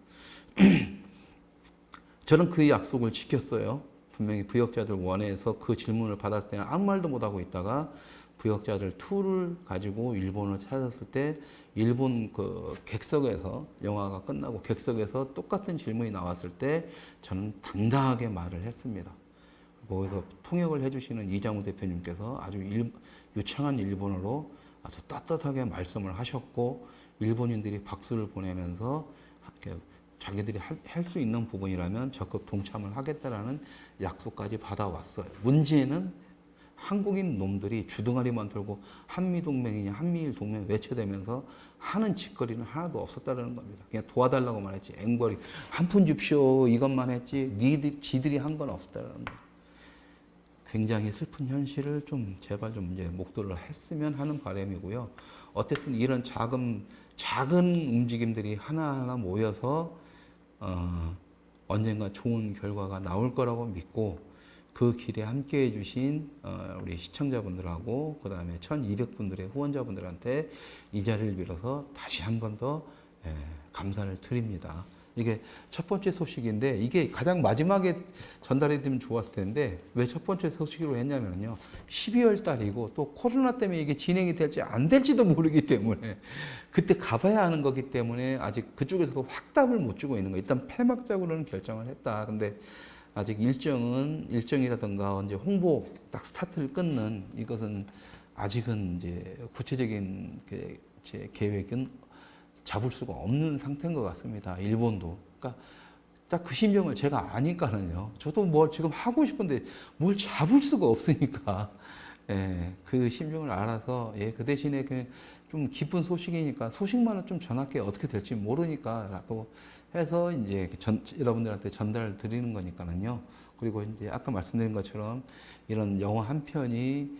저는 그 약속을 지켰어요. 분명히 부역자들 원에서 그 질문을 받았을 때는 아무 말도 못하고 있다가 부역자들 2를 가지고 일본을 찾았을 때 일본 그 객석에서 영화가 끝나고 객석에서 똑같은 질문이 나왔을 때 저는 당당하게 말을 했습니다. 거기서 통역을 해주시는 이장우 대표님께서 아주 유창한 일본어로 아주 따뜻하게 말씀을 하셨고 일본인들이 박수를 보내면서 자기들이 할 수 있는 부분이라면 적극 동참을 하겠다라는 약속까지 받아왔어요. 문제는 한국인 놈들이 주둥아리만 들고 한미동맹이냐 한미일동맹 외쳐대면서 하는 짓거리는 하나도 없었다는 겁니다. 그냥 도와달라고만 했지 앵벌이 한 푼 줍쇼 이것만 했지 지들이 한 건 없었다는 거예요. 굉장히 슬픈 현실을 좀 제발 좀 이제 목도를 했으면 하는 바람이고요. 어쨌든 이런 작은 움직임들이 하나하나 모여서 언젠가 좋은 결과가 나올 거라고 믿고 그 길에 함께 해주신 우리 시청자분들하고 그 다음에 1200분들의 후원자분들한테 이 자리를 빌어서 다시 한 번 더 감사를 드립니다. 이게 첫 번째 소식인데 이게 가장 마지막에 전달해 드리면 좋았을 텐데 왜 첫 번째 소식으로 했냐면요. 12월 달이고 또 코로나 때문에 이게 진행이 될지 안 될지도 모르기 때문에 그때 가봐야 하는 거기 때문에 아직 그쪽에서도 확답을 못 주고 있는 거예요. 일단 폐막작으로는 결정을 했다. 근데 아직 일정이라든가 이제 홍보 딱 스타트를 끊는 이것은 아직은 이제 구체적인 제 계획은 잡을 수가 없는 상태인 것 같습니다. 일본도. 그러니까 딱 그 심정을 제가 아니까는요. 저도 뭘 지금 하고 싶은데 뭘 잡을 수가 없으니까. 그 심정을 알아서 그 대신에 그냥 좀 기쁜 소식이니까 소식만은 좀 전할게 어떻게 될지 모르니까라고 해서 이제 여러분들한테 전달을 드리는 거니까는요. 그리고 이제 아까 말씀드린 것처럼 이런 영화 한 편이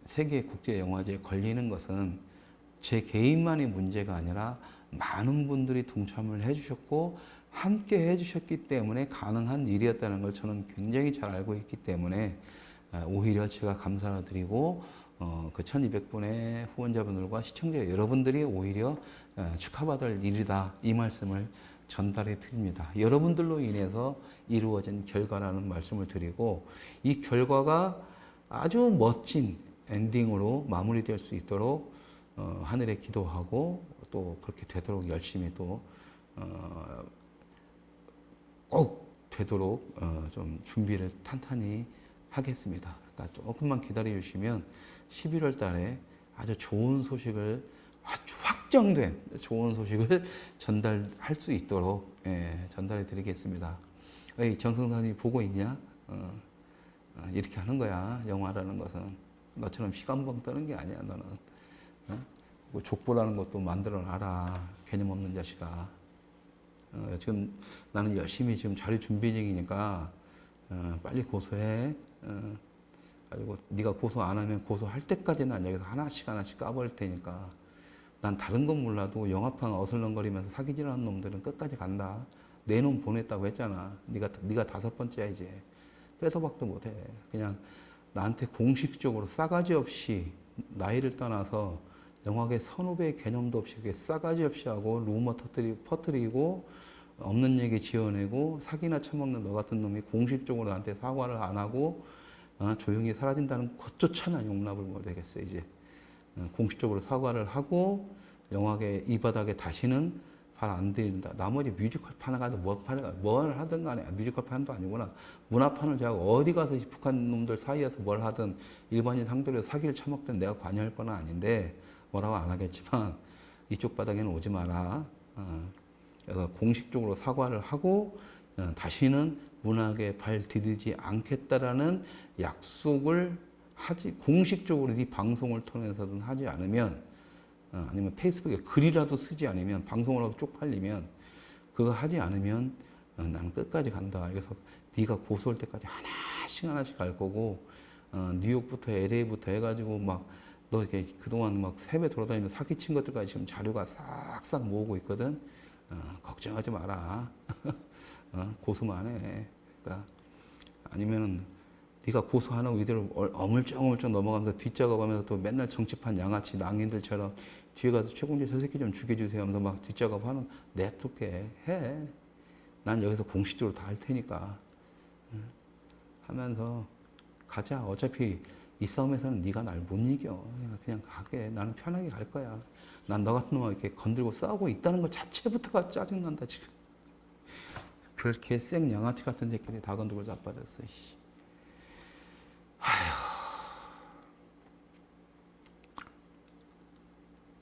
세계 국제 영화제에 걸리는 것은 제 개인만의 문제가 아니라 많은 분들이 동참을 해주셨고 함께 해주셨기 때문에 가능한 일이었다는 걸 저는 굉장히 잘 알고 있기 때문에 오히려 제가 감사를 드리고 그 1200분의 후원자분들과 시청자 여러분들이 오히려 축하받을 일이다. 이 말씀을 전달해 드립니다. 여러분들로 인해서 이루어진 결과라는 말씀을 드리고 이 결과가 아주 멋진 엔딩으로 마무리될 수 있도록 하늘에 기도하고 또 그렇게 되도록 열심히 또 꼭 되도록 좀 준비를 탄탄히 하겠습니다. 그러니까 조금만 기다려 주시면 11월 달에 아주 좋은 소식을 아주 확정된 좋은 소식을 전달할 수 있도록 전달해 드리겠습니다. 에이, 정성산이 보고 있냐? 이렇게 하는 거야. 영화라는 것은 너처럼 시간봉 떠는 게 아니야. 너는 뭐 족보라는 것도 만들어 놔라. 개념 없는 자식아. 지금 나는 열심히 지금 자료 준비 중이니까 빨리 고소해. 그리고 네가 고소 안 하면 고소할 때까지는 난 여기서 하나씩 까버릴 테니까. 난 다른 건 몰라도 영화판 어슬렁거리면서 사기질하는 놈들은 끝까지 간다. 내 놈 보냈다고 했잖아. 네가 5번째야 이제. 빼도 박도 못해. 그냥 나한테 공식적으로 싸가지 없이 나이를 떠나서 영화계 선후배 개념도 없이 싸가지 없이 하고 루머 퍼뜨리고 없는 얘기 지어내고 사기나 처먹는 너 같은 놈이 공식적으로 나한테 사과를 안 하고 조용히 사라진다는 것조차는 용납을 못 하겠어 이제. 공식적으로 사과를 하고 영화계 이 바닥에 다시는 발 안 들인다. 나머지 뮤지컬 판을 가도 뭘 하든 간에 뮤지컬 판도 아니구나. 문화판을 제하고 어디 가서 북한 놈들 사이에서 뭘 하든 일반인 상대로 사기를 처먹든 내가 관여할 건 아닌데 뭐라고 안 하겠지만 이쪽 바닥에는 오지 마라. 그래서 공식적으로 사과를 하고 다시는 문학에 발 디디지 않겠다라는 약속을 공식적으로 네 방송을 통해서든 하지 않으면 아니면 페이스북에 글이라도 쓰지 않으면 방송을 하고 쪽팔리면 그거 하지 않으면 나는 끝까지 간다. 그래서 네가 고소할 때까지 하나씩 갈 거고 뉴욕부터 LA부터 해가지고 막 너 이렇게 그동안 막 세배 돌아다니면서 사기친 것들까지 지금 자료가 싹싹 모으고 있거든. 걱정하지 마라. 고소만 해. 그러니까 아니면은 네가 고소하는 이대로 어물쩍어물쩍 넘어가면서 뒷작업하면서 또 맨날 정치판 양아치 낭인들처럼 뒤에 가서 최공재 저 새끼 좀 죽여주세요 하면서 막 뒷작업하는 냅둘게 해. 난 여기서 공식적으로 다 할 테니까 하면서 가자. 어차피 이 싸움에서는 네가 날 못 이겨. 그냥 가게. 나는 편하게 갈 거야. 난 너 같은 놈을 이렇게 건들고 싸우고 있다는 것 자체부터가 짜증난다 지금. 별 개생 양아치 같은 새끼들이 다 건들고 자빠졌어.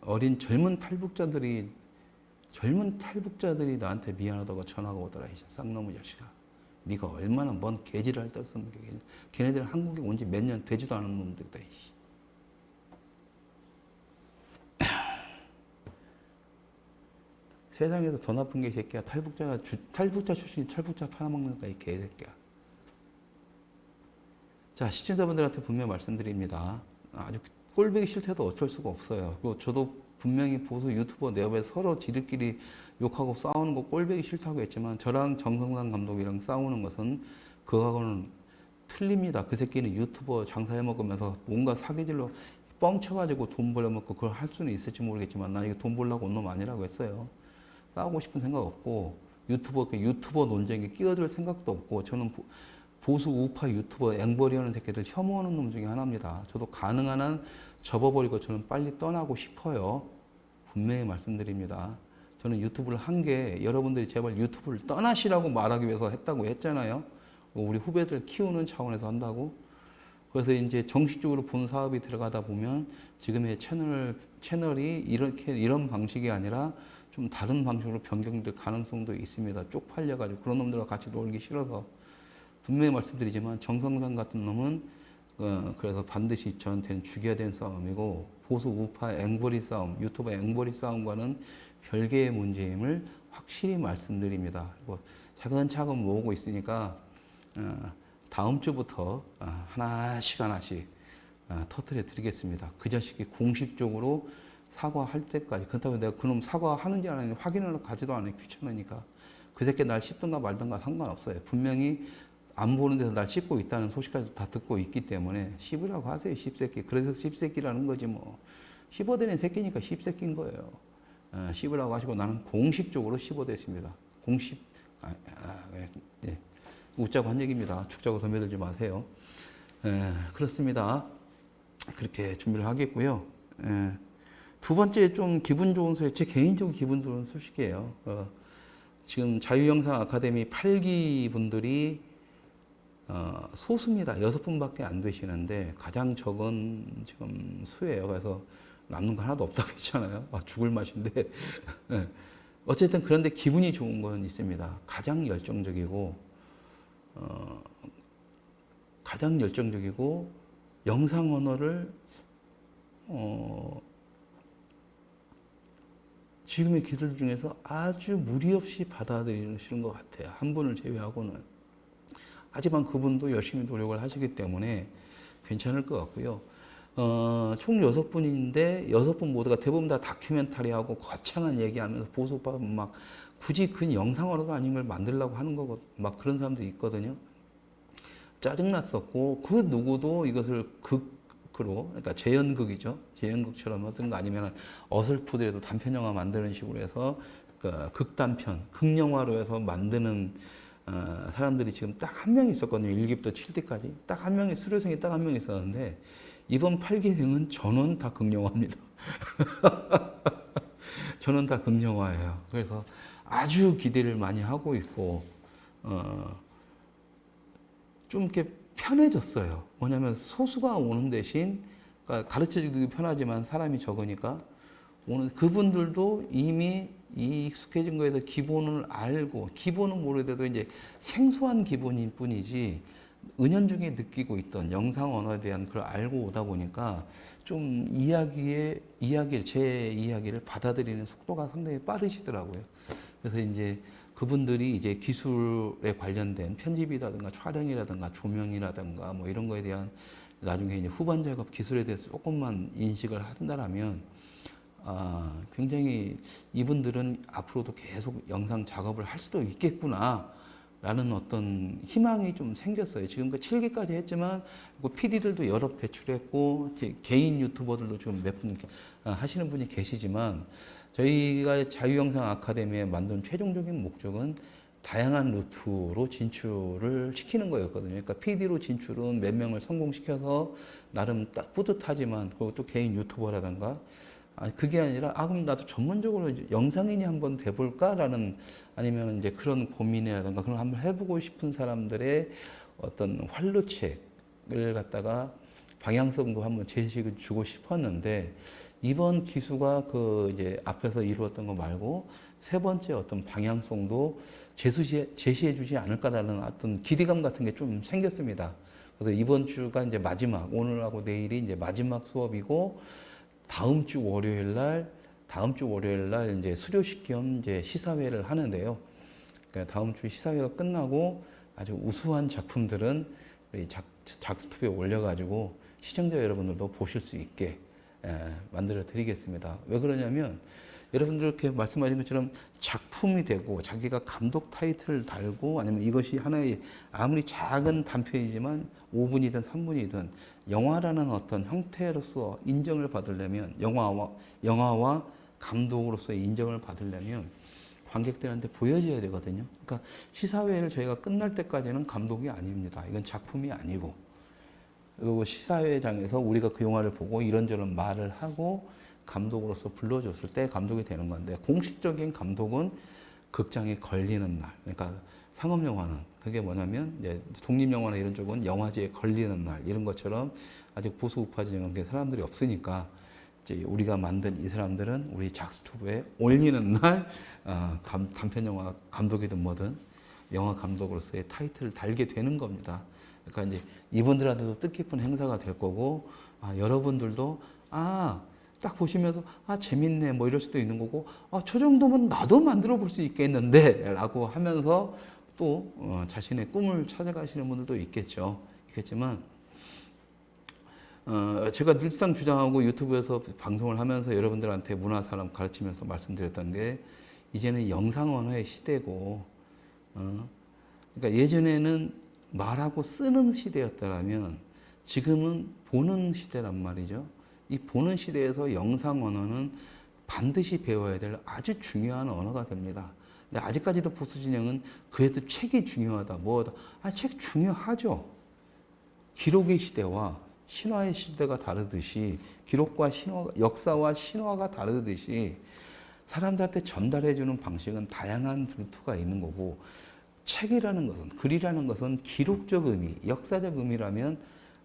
어린 젊은 탈북자들이 나한테 미안하다고 전화가 오더라. 이 쌍놈의 자식아. 네가 얼마나 먼 개지랄 떴으면 걔네들은 한국에 온 지 몇 년 되지도 않은 놈들이다. 세상에서 더 나쁜 게 이 새끼야. 탈북자 출신이 탈북자 팔아먹는다 이 개새끼야. 자, 시청자분들한테 분명 말씀드립니다. 아주 꼴보기 싫대도 어쩔 수가 없어요. 그리고 저도 분명히 보수 유튜버 내부에 서로 지들끼리 욕하고 싸우는 거 꼴보기 싫다고 했지만 저랑 정성상 감독이랑 싸우는 것은 그거하고는 틀립니다. 그 새끼는 유튜버 장사해 먹으면서 뭔가 사기질로 뻥쳐가지고 돈 벌어먹고 그걸 할 수는 있을지 모르겠지만 나 이거 돈 벌려고 온 놈 아니라고 했어요. 싸우고 싶은 생각 없고 유튜버 논쟁에 끼어들 생각도 없고 저는 보수 우파 유튜버 앵벌이하는 새끼들 혐오하는 놈 중에 하나입니다. 저도 가능한 한 접어버리고 저는 빨리 떠나고 싶어요. 분명히 말씀드립니다. 저는 유튜브를 한 게 여러분들이 제발 유튜브를 떠나시라고 말하기 위해서 했다고 했잖아요. 우리 후배들 키우는 차원에서 한다고. 그래서 이제 정식적으로 본 사업이 들어가다 보면 지금의 채널이 이런 방식이 아니라 좀 다른 방식으로 변경될 가능성도 있습니다. 쪽팔려가지고 그런 놈들과 같이 놀기 싫어서. 분명히 말씀드리지만 정성상 같은 놈은 그래서 반드시 저한테는 죽여야 되는 싸움이고 보수 우파 앵벌이 싸움, 유튜버 앵벌이 싸움과는 별개의 문제임을 확실히 말씀드립니다. 그리고 차근차근 모으고 있으니까 다음 주부터 하나씩 터뜨려 드리겠습니다. 그 자식이 공식적으로 사과할 때까지. 그렇다고 내가 그놈 사과하는지 안 하는지 확인을 가지도 않아요. 귀찮으니까. 그 새끼 날 씹든가 말든가 상관없어요. 분명히 안 보는 데서 날 씹고 있다는 소식까지 다 듣고 있기 때문에 씹으라고 하세요. 씹새끼. 그래서 씹새끼라는 거지 뭐. 씹어대는 새끼니까 씹새끼인 거예요. 씹으라고 하시고 나는 공식적으로 씹어댔습니다. 공식. 예. 웃자고 한 얘기입니다. 죽자고 덤벼들지 마세요. 그렇습니다. 그렇게 준비를 하겠고요. 두 번째 좀 기분 좋은 소식, 제 개인적으로 기분 좋은 소식이에요. 지금 자유영상 아카데미 8기 분들이 소수입니다. 6분밖에 안 되시는데 가장 적은 지금 수예요. 그래서 남는 거 하나도 없다고 했잖아요. 죽을 맛인데. 어쨌든 그런데 기분이 좋은 건 있습니다. 가장 열정적이고 영상 언어를 지금의 기술 중에서 아주 무리 없이 받아들이시는 것 같아요. 한 분을 제외하고는. 하지만 그분도 열심히 노력을 하시기 때문에 괜찮을 것 같고요. 총 6분인데 6분 모두가 대부분 다 다큐멘터리하고 거창한 얘기하면서 보수파 막 굳이 그 영상으로도 아닌 걸 만들려고 하는 거고 막 그런 사람들이 있거든요. 짜증났었고 그 누구도 이것을 극으로 그러니까 재연극이죠. 재연극처럼 하든가 아니면 어설프더라도 단편 영화 만드는 식으로 해서 그 극단편, 극영화로 해서 만드는 사람들이 지금 딱 한 명 있었거든요. 1기부터 7기까지 딱 한 명이 수료생이 딱 한 명 있었는데 이번 8기생은 전원 다 극영화입니다. 전원 다 극영화예요. 그래서 아주 기대를 많이 하고 있고 좀 이렇게 편해졌어요. 뭐냐면 소수가 오는 대신 그러니까 가르쳐주기 편하지만 사람이 적으니까 오는 그분들도 이미 익숙해진 거에 대해 기본을 알고 기본은 모르더라도 이제 생소한 기본일 뿐이지 은연중에 느끼고 있던 영상 언어에 대한 걸 알고 오다 보니까 좀 제 이야기를 받아들이는 속도가 상당히 빠르시더라고요. 그래서 이제 그분들이 이제 기술에 관련된 편집이라든가 촬영이라든가 조명이라든가 뭐 이런 거에 대한 나중에 이제 후반 작업 기술에 대해서 조금만 인식을 한다라면 굉장히 이분들은 앞으로도 계속 영상 작업을 할 수도 있겠구나 라는 어떤 희망이 좀 생겼어요. 지금까지 7기까지 했지만 PD들도 여러 배출했고 개인 유튜버들도 지금 몇 분 하시는 분이 계시지만 저희가 자유영상 아카데미에 만든 최종적인 목적은 다양한 루트로 진출을 시키는 거였거든요. 그러니까 PD로 진출은 몇 명을 성공시켜서 나름 딱 뿌듯하지만 그리고 또 개인 유튜버라든가 그게 아니라 그럼 나도 전문적으로 영상인이 한번 돼볼까라는 아니면 이제 그런 고민이라든가 그런 거 한번 해보고 싶은 사람들의 어떤 활로책을 갖다가 방향성도 한번 제시해 주고 싶었는데 이번 기수가 그 이제 앞에서 이루었던 거 말고 세 번째 어떤 방향성도 제시해 주지 않을까라는 어떤 기대감 같은 게 좀 생겼습니다. 그래서 이번 주가 이제 마지막, 오늘하고 내일이 이제 마지막 수업이고 다음 주 월요일 날 이제 수료식 겸 이제 시사회를 하는데요. 그러니까 다음 주 시사회가 끝나고 아주 우수한 작품들은 우리 작스톱에 올려가지고 시청자 여러분들도 보실 수 있게 만들어 드리겠습니다. 왜 그러냐면 여러분들 이렇게 말씀하신 것처럼 작품이 되고 자기가 감독 타이틀을 달고 아니면 이것이 하나의 아무리 작은 단편이지만 5분이든 3분이든 영화라는 어떤 형태로서 인정을 받으려면 영화와 감독으로서의 인정을 받으려면 관객들한테 보여줘야 되거든요. 그러니까 시사회를 저희가 끝날 때까지는 감독이 아닙니다. 이건 작품이 아니고 그리고 시사회장에서 우리가 그 영화를 보고 이런저런 말을 하고 감독으로서 불러줬을 때 감독이 되는 건데 공식적인 감독은 극장에 걸리는 날. 그러니까 상업영화는 그게 뭐냐면 이제 독립영화나 이런 쪽은 영화제에 걸리는 날 이런 것처럼 아직 보수 우파적인 게 사람들이 없으니까 이제 우리가 만든 이 사람들은 우리 작스튜브에 올리는 날 단편영화 감독이든 뭐든 영화 감독으로서의 타이틀을 달게 되는 겁니다. 그러니까 이제 이분들한테도 뜻깊은 행사가 될 거고 여러분들도 딱 보시면서 재밌네 뭐 이럴 수도 있는 거고 저 정도면 나도 만들어 볼 수 있겠는데 라고 하면서 또 자신의 꿈을 찾아가시는 분들도 있겠지만 제가 늘상 주장하고 유튜브에서 방송을 하면서 여러분들한테 문화산업 가르치면서 말씀드렸던 게 이제는 영상 언어의 시대고 그러니까 예전에는 말하고 쓰는 시대였다면 지금은 보는 시대란 말이죠. 이 보는 시대에서 영상 언어는 반드시 배워야 될 아주 중요한 언어가 됩니다. 근데 아직까지도 보수 진영은 그래도 책이 중요하다, 뭐다. 책 중요하죠. 기록의 시대와 신화의 시대가 다르듯이 기록과 신화, 역사와 신화가 다르듯이 사람들한테 전달해주는 방식은 다양한 루트가 있는 거고 책이라는 것은, 글이라는 것은 기록적 의미, 역사적 의미라면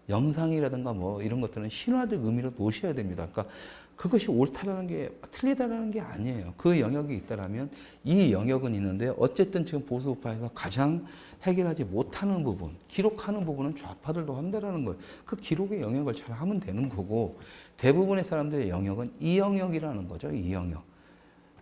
영상이라든가 뭐 이런 것들은 신화적 의미로 놓으셔야 됩니다. 그러니까 그것이 옳다라는 게 틀리다라는 게 아니에요. 그 영역이 있다라면 이 영역은 있는데 어쨌든 지금 보수 우파에서 가장 해결하지 못하는 부분, 기록하는 부분은 좌파들도 한다라는 거예요. 그 기록의 영역을 잘 하면 되는 거고 대부분의 사람들의 영역은 이 영역이라는 거죠. 이 영역.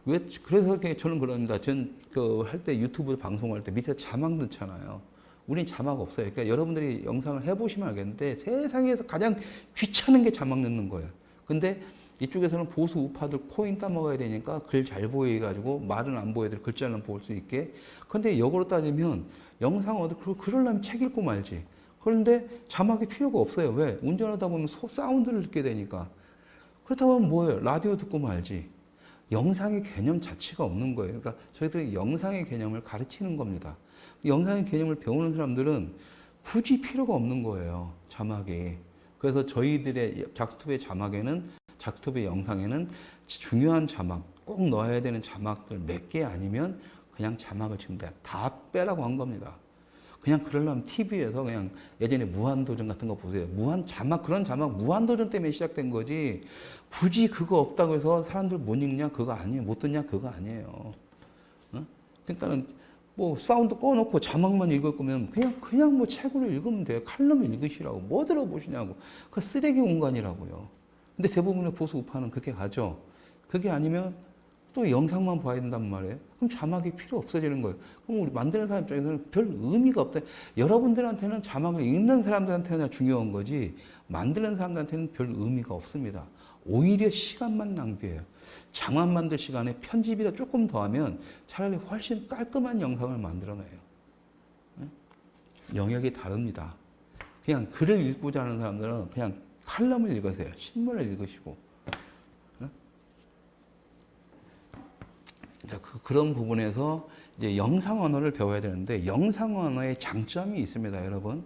왜 그래서 저는 그럽니다. 전 그 할 때 유튜브 방송할 때 밑에 자막 넣잖아요. 우린 자막 없어요. 그러니까 여러분들이 영상을 해보시면 알겠는데 세상에서 가장 귀찮은 게 자막 넣는 거예요. 근데 이쪽에서는 보수 우파들 코인 따먹어야 되니까 글 잘 보이게 가지고 말은 안 보여도 글자는 볼 수 있게. 근데 역으로 따지면 영상 어디 그러려면 책 읽고 말지. 그런데 자막이 필요가 없어요. 왜? 운전하다 보면 사운드를 듣게 되니까. 그렇다면 뭐예요? 라디오 듣고 말지. 영상의 개념 자체가 없는 거예요. 그러니까 저희들이 영상의 개념을 가르치는 겁니다. 영상의 개념을 배우는 사람들은 굳이 필요가 없는 거예요. 자막이. 그래서 저희들의 작스톱의 자막에는, 작스톱의 영상에는 중요한 자막, 꼭 넣어야 되는 자막들 몇 개 아니면 그냥 자막을 지금 다 빼라고 한 겁니다. 그냥 그러려면 TV에서 그냥 예전에 무한도전 같은 거 보세요. 그런 자막 무한도전 때문에 시작된 거지. 굳이 그거 없다고 해서 사람들 못 읽냐? 그거 아니에요. 못 듣냐? 그거 아니에요. 어? 그러니까는 뭐 사운드 꺼놓고 자막만 읽을 거면 그냥 뭐 책으로 읽으면 돼요. 칼럼을 읽으시라고. 뭐 들어보시냐고. 그 쓰레기 공간이라고요. 근데 대부분의 보수 우파는 그렇게 가죠. 그게 아니면 또 영상만 봐야 된단 말이에요. 그럼 자막이 필요 없어지는 거예요. 그럼 우리 만드는 사람 입장에서는 별 의미가 없다. 여러분들한테는 자막을 읽는 사람들한테는 중요한 거지 만드는 사람들한테는 별 의미가 없습니다. 오히려 시간만 낭비해요. 장만 만들 시간에 편집이라 조금 더 하면 차라리 훨씬 깔끔한 영상을 만들어내요. 영역이 다릅니다. 그냥 글을 읽고자 하는 사람들은 그냥 칼럼을 읽으세요. 신문을 읽으시고. 자, 그런 부분에서 이제 영상 언어를 배워야 되는데 영상 언어의 장점이 있습니다, 여러분.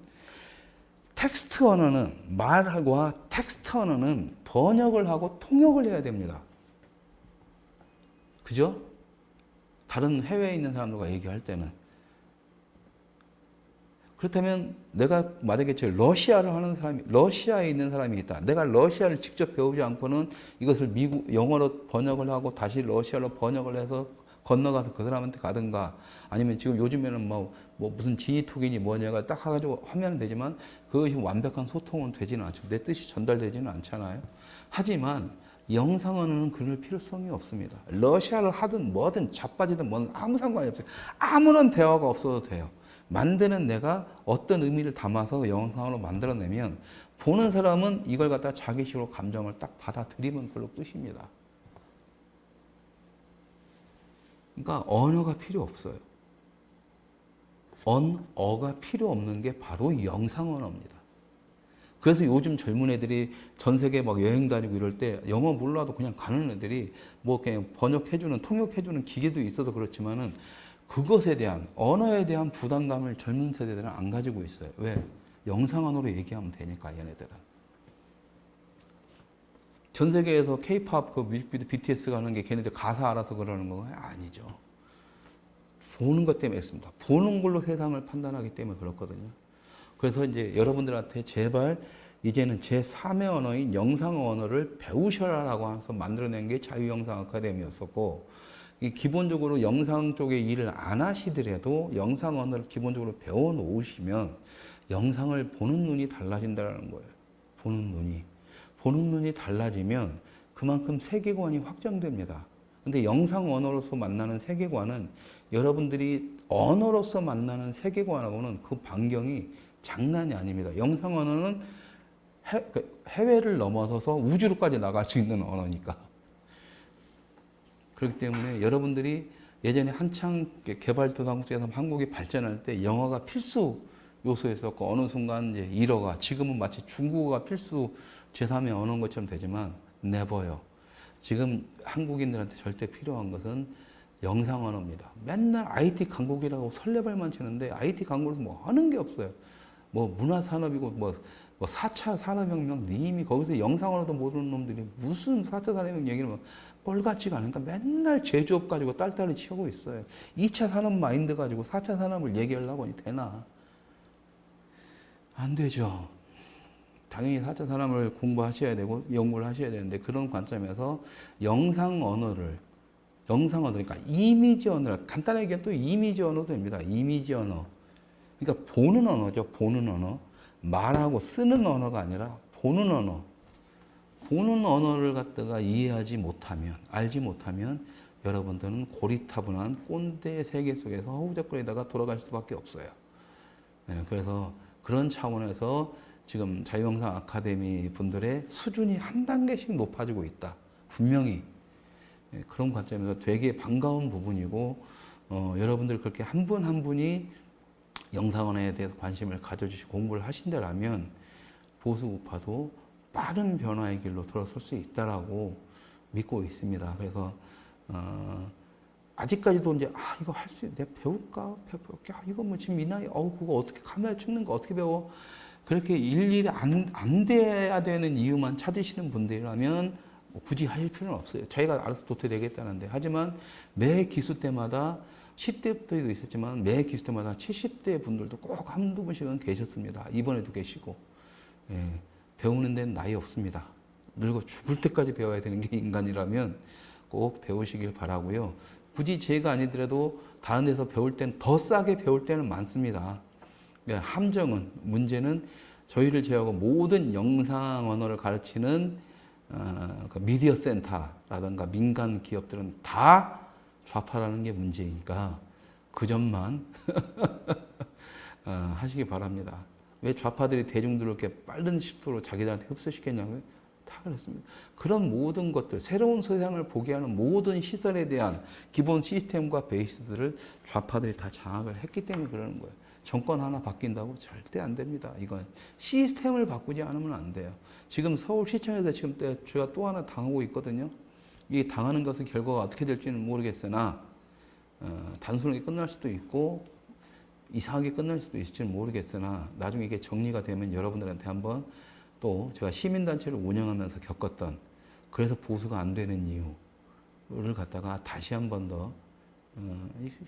텍스트 언어는 말과 텍스트 언어는 번역을 하고 통역을 해야 됩니다. 그죠? 다른 해외에 있는 사람들과 얘기할 때는. 그렇다면 내가 만약에 러시아를 하는 사람이, 러시아에 있는 사람이 있다. 내가 러시아를 직접 배우지 않고는 이것을 영어로 번역을 하고 다시 러시아로 번역을 해서 건너가서 그 사람한테 가든가 아니면 지금 요즘에는 뭐 무슨 지니톡이니 뭐냐가 딱 해가지고 하면 되지만 그것이 완벽한 소통은 되지는 않죠. 내 뜻이 전달되지는 않잖아요. 하지만 영상 언어는 그럴 필요성이 없습니다. 러시아를 하든 뭐든 자빠지든 뭐든 아무 상관이 없어요. 아무런 대화가 없어도 돼요. 만드는 내가 어떤 의미를 담아서 영상으로 만들어내면 보는 사람은 이걸 갖다 자기식으로 감정을 딱 받아들이면 그걸로 끝입니다. 그러니까 언어가 필요 없어요. 언어가 필요 없는 게 바로 영상 언어입니다. 그래서 요즘 젊은 애들이 전 세계 막 여행 다니고 이럴 때 영어 몰라도 그냥 가는 애들이 뭐 그냥 번역해주는, 통역해주는 기계도 있어서 그렇지만은 그것에 대한, 언어에 대한 부담감을 젊은 세대들은 안 가지고 있어요. 왜? 영상 언어로 얘기하면 되니까, 얘네들은. 전 세계에서 K-POP 그 뮤직비디오 BTS 가는 게 걔네들 가사 알아서 그러는 거 아니죠. 보는 것 때문에 했습니다. 보는 걸로 세상을 판단하기 때문에 그렇거든요. 그래서 이제 여러분들한테 제발 이제는 제3의 언어인 영상 언어를 배우셔라라고 해서 만들어낸 게 자유영상 아카데미였었고, 기본적으로 영상 쪽에 일을 안 하시더라도 영상 언어를 기본적으로 배워 놓으시면 영상을 보는 눈이 달라진다는 거예요. 보는 눈이 달라지면 그만큼 세계관이 확장됩니다. 근데 영상 언어로서 만나는 세계관은 여러분들이 언어로서 만나는 세계관하고는 그 반경이 장난이 아닙니다. 영상 언어는 해외를 넘어서서 우주로까지 나갈 수 있는 언어니까. 그렇기 때문에 여러분들이 예전에 한창 개발도상국에서 한국이 발전할 때 영어가 필수 요소였었고 어느 순간 이제 잃어가. 지금은 마치 중국어가 필수 제3의 언어인 것처럼 되지만 never요. 지금 한국인들한테 절대 필요한 것은 영상 언어입니다. 맨날 IT 강국이라고 설레발만 치는데 IT 강국에서 뭐 하는 게 없어요. 뭐 문화산업이고 뭐 4차 산업혁명 이미 거기서 영상 언어도 모르는 놈들이 무슨 4차 산업혁명 얘기를 막 꼴같지가 않으니까 맨날 제조업 가지고 딸딸이 치고 있어요. 2차 산업 마인드 가지고 4차 산업을 얘기하려고 하니 되나? 안 되죠. 당연히 4차 산업을 공부하셔야 되고 연구를 하셔야 되는데 그런 관점에서 영상 언어를 그러니까 이미지 언어를 간단하게 얘기하면 또 이미지 언어도 됩니다. 이미지 언어. 그러니까 보는 언어죠. 보는 언어. 말하고 쓰는 언어가 아니라 보는 언어. 보는 언어를 갖다가 이해하지 못하면, 알지 못하면 여러분들은 고리타분한 꼰대 세계 속에서 허우적거리다가 돌아갈 수밖에 없어요. 네, 그래서 그런 차원에서 지금 자유영상 아카데미 분들의 수준이 한 단계씩 높아지고 있다. 분명히. 네, 그런 관점에서 되게 반가운 부분이고, 여러분들 그렇게 한 분 한 분이 영상 언어에 대해서 관심을 가져주시고 공부를 하신다라면 보수 우파도 빠른 변화의 길로 들어설 수 있다라고 믿고 있습니다. 그래서 아직까지도 이제 이거 할 수 내가 배울까? 이거 뭐 지금 이 나이 그거 어떻게 카메라 찍는 거 어떻게 배워? 그렇게 일일이 안 돼야 되는 이유만 찾으시는 분들이라면 뭐 굳이 하실 필요는 없어요. 자기가 알아서 도태되겠다는데. 하지만 매 기수 때마다 10대부터도 있었지만 매 기수 때마다 70대 분들도 꼭 한두 분씩은 계셨습니다. 이번에도 계시고. 예, 배우는 데는 나이 없습니다. 늙어 죽을 때까지 배워야 되는 게 인간이라면 꼭 배우시길 바라고요. 굳이 제가 아니더라도 다른 데서 배울 때는 더 싸게 배울 때는 많습니다. 함정은, 문제는 저희를 제외하고 모든 영상 언어를 가르치는 미디어 센터라든가 민간 기업들은 다 좌파라는 게 문제니까 그 점만 하시기 바랍니다. 왜 좌파들이 대중들을 이렇게 빠른 속도로 자기들한테 흡수시켰냐고요? 다 그렇습니다. 그런 모든 것들, 새로운 세상을 보게 하는 모든 시설에 대한 기본 시스템과 베이스들을 좌파들이 다 장악을 했기 때문에 그러는 거예요. 정권 하나 바뀐다고 절대 안 됩니다. 이건 시스템을 바꾸지 않으면 안 돼요. 지금 서울시청에서 지금 제가 또 하나 당하고 있거든요. 이 당하는 것은 결과가 어떻게 될지는 모르겠으나 단순하게 끝날 수도 있고 이상하게 끝날 수도 있을지는 모르겠으나 나중에 이게 정리가 되면 여러분들한테 한번 또 제가 시민단체를 운영하면서 겪었던 그래서 보수가 안 되는 이유를 갖다가 다시 한 번 더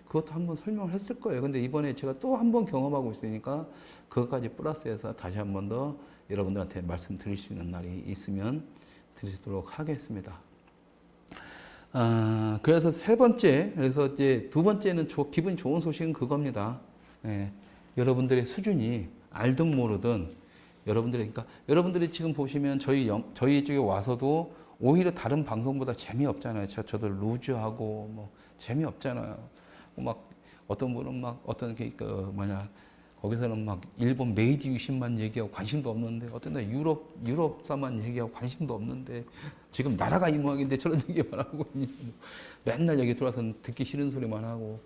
그것도 한번 설명을 했을 거예요. 근데 이번에 제가 또 한 번 경험하고 있으니까 그것까지 플러스해서 다시 한 번 더 여러분들한테 말씀드릴 수 있는 날이 있으면 드리도록 하겠습니다. 그래서 세 번째, 그래서 이제 두 번째는 기분 좋은 소식은 그겁니다. 예, 여러분들의 수준이 알든 모르든 그러니까 여러분들이 지금 보시면 저희 쪽에 와서도 오히려 다른 방송보다 재미없잖아요. 저도 루즈하고 뭐 재미없잖아요. 막 어떤 분은 막 어떤 거기서는 막 일본 메이지 유신만 얘기하고 관심도 없는데 어떤 날 유럽사만 얘기하고 관심도 없는데 지금 나라가 이 모양인데 저런 얘기만 하고 맨날 여기 들어와서 듣기 싫은 소리만 하고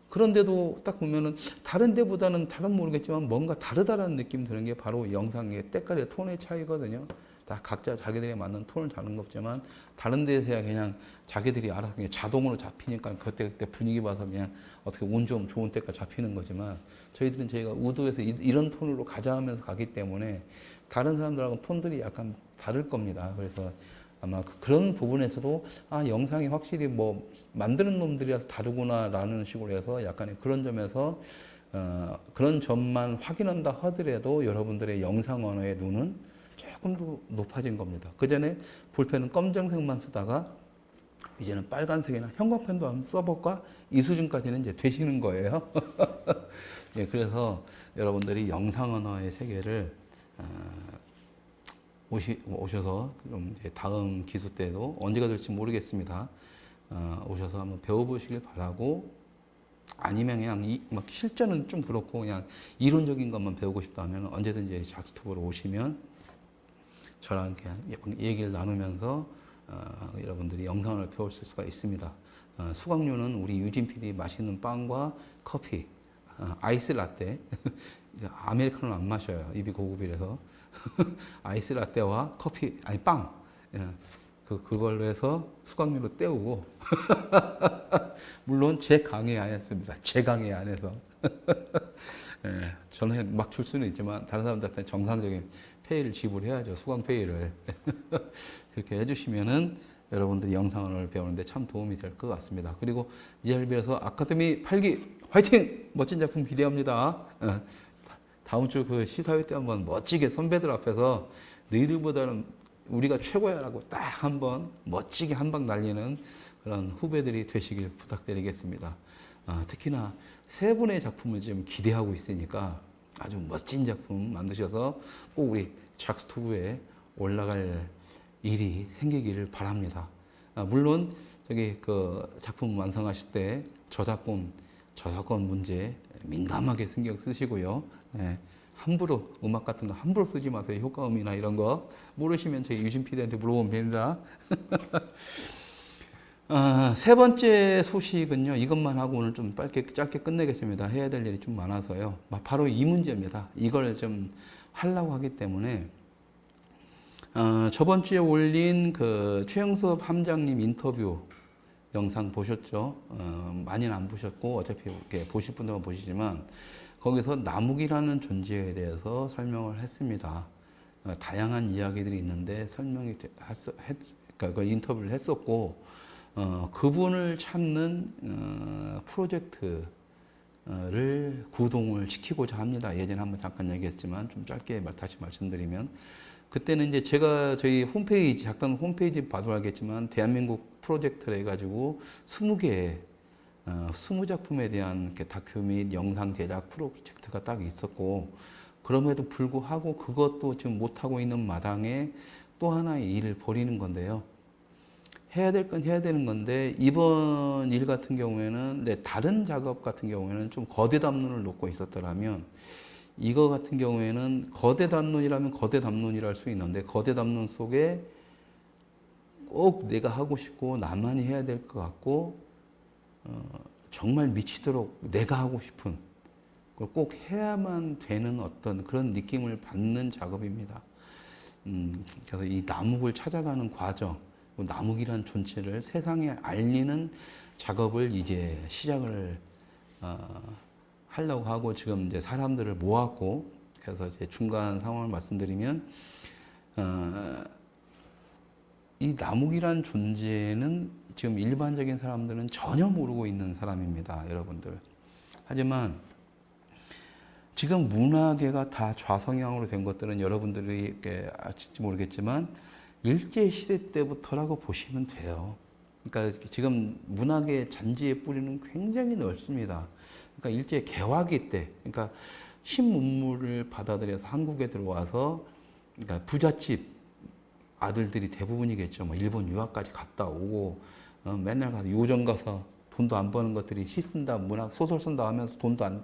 그런데도 딱 보면은 다른 데보다는 잘은 모르겠지만 뭔가 다르다라는 느낌 드는 게 바로 영상의 때깔의 톤의 차이거든요. 다 각자 자기들에 맞는 톤을 잡는 거지만 다른 데서야 그냥 자기들이 알아서 그냥 자동으로 잡히니까 그때 분위기 봐서 그냥 어떻게 운 좀 좋은 때가 잡히는 거지만 저희들은 저희가 의도해서 이런 톤으로 가자 하면서 가기 때문에 다른 사람들하고 톤들이 약간 다를 겁니다. 그래서 아마 그런 부분에서도 영상이 확실히 뭐 만드는 놈들이라서 다르구나라는 식으로 해서 약간의 그런 점에서 그런 점만 확인한다 하더라도 여러분들의 영상 언어의 눈은 조금 더 높아진 겁니다. 그 전에 볼펜은 검정색만 쓰다가 이제는 빨간색이나 형광펜도 한번 써볼까? 이 수준까지는 이제 되시는 거예요. 예, 그래서 여러분들이 영상 언어의 세계를 오셔서 좀 이제 다음 기수 때도 언제가 될지 모르겠습니다. 오셔서 한번 배워보시길 바라고 아니면 그냥 막 실전은 좀 그렇고 그냥 이론적인 것만 배우고 싶다 하면 언제든지 작스톱으로 오시면 저랑 그냥 얘기를 나누면서 여러분들이 영상을 배울 수가 있습니다. 수강료는 우리 유진 PD 맛있는 빵과 커피 아이스 라떼. 아메리카노는 안 마셔요. 입이 고급이라서. 아이스 라떼와 커피, 아니 빵. 예, 그걸로 해서 수강료로 때우고 물론 제 강의 안에습니다. 제 강의 안에서. 예, 저는 막 줄 수는 있지만 다른 사람들한테 정상적인 페이를 지불해야죠. 수강 페이를. 그렇게 해주시면은 여러분들이 영상을 배우는데 참 도움이 될 것 같습니다. 그리고 ERB에서 아카데미 8기 화이팅! 멋진 작품 기대합니다. 다음 주 그 시사회 때 한번 멋지게 선배들 앞에서 너희들보다는 우리가 최고야라고 딱 한번 멋지게 한 방 날리는 그런 후배들이 되시길 부탁드리겠습니다. 특히나 세 분의 작품을 지금 기대하고 있으니까 아주 멋진 작품 만드셔서 꼭 우리 작스투브에 올라갈 일이 생기기를 바랍니다. 물론 저기 그 작품 완성하실 때 저작권 문제 민감하게 신경 쓰시고요. 예, 함부로 음악 같은 거 함부로 쓰지 마세요. 효과음이나 이런 거 모르시면 저희 유진 PD한테 물어보면 됩니다. 세 번째 소식은요. 이것만 하고 오늘 좀 짧게 끝내겠습니다. 해야 될 일이 좀 많아서요. 바로 이 문제입니다. 이걸 좀 하려고 하기 때문에 저번 주에 올린 그 최영섭 함장님 인터뷰 영상 보셨죠? 많이는 안 보셨고 어차피 이렇게 보실 분들만 보시지만 거기서 남욱이라는 존재에 대해서 설명을 했습니다. 다양한 이야기들이 있는데 그러니까 그 인터뷰를 했었고 그분을 찾는 프로젝트를 구동을 시키고자 합니다. 예전에 한번 잠깐 얘기했지만 좀 짧게 다시 말씀드리면 그때는 이제 제가 저희 홈페이지, 작당 홈페이지 봐도 알겠지만 대한민국 프로젝트를 해가지고 20개, 20작품에 대한 다큐 및 영상 제작 프로젝트가 딱 있었고 그럼에도 불구하고 그것도 지금 못하고 있는 마당에 또 하나의 일을 벌이는 건데요. 해야 될 건 해야 되는 건데 이번 일 같은 경우에는 다른 작업 같은 경우에는 좀 거대 담론을 놓고 있었더라면 이거 같은 경우에는 거대 담론이라면 거대 담론이라 할 수 있는데 거대 담론 속에 꼭 내가 하고 싶고 나만이 해야 될 것 같고 정말 미치도록 내가 하고 싶은 그걸 꼭 해야만 되는 어떤 그런 느낌을 받는 작업입니다. 그래서 이 남욱을 찾아가는 과정, 남욱이라는 존재를 세상에 알리는 작업을 이제 시작을 하려고 하고 지금 이제 사람들을 모았고 그래서 이제 중간 상황을 말씀드리면 이 남욱이란 존재는 지금 일반적인 사람들은 전혀 모르고 있는 사람입니다, 여러분들. 하지만 지금 문화계가 다 좌성향으로 된 것들은 여러분들이 아실지 모르겠지만 일제시대 때부터라고 보시면 돼요. 그러니까 지금 문학의 잔지의 뿌리는 굉장히 넓습니다. 그러니까 일제 개화기 때, 그러니까 신문물을 받아들여서 한국에 들어와서, 그러니까 부잣집 아들들이 대부분이겠죠. 뭐 일본 유학까지 갔다 오고, 맨날 가서 요정 가서 돈도 안 버는 것들이 시 쓴다, 문학 소설 쓴다 하면서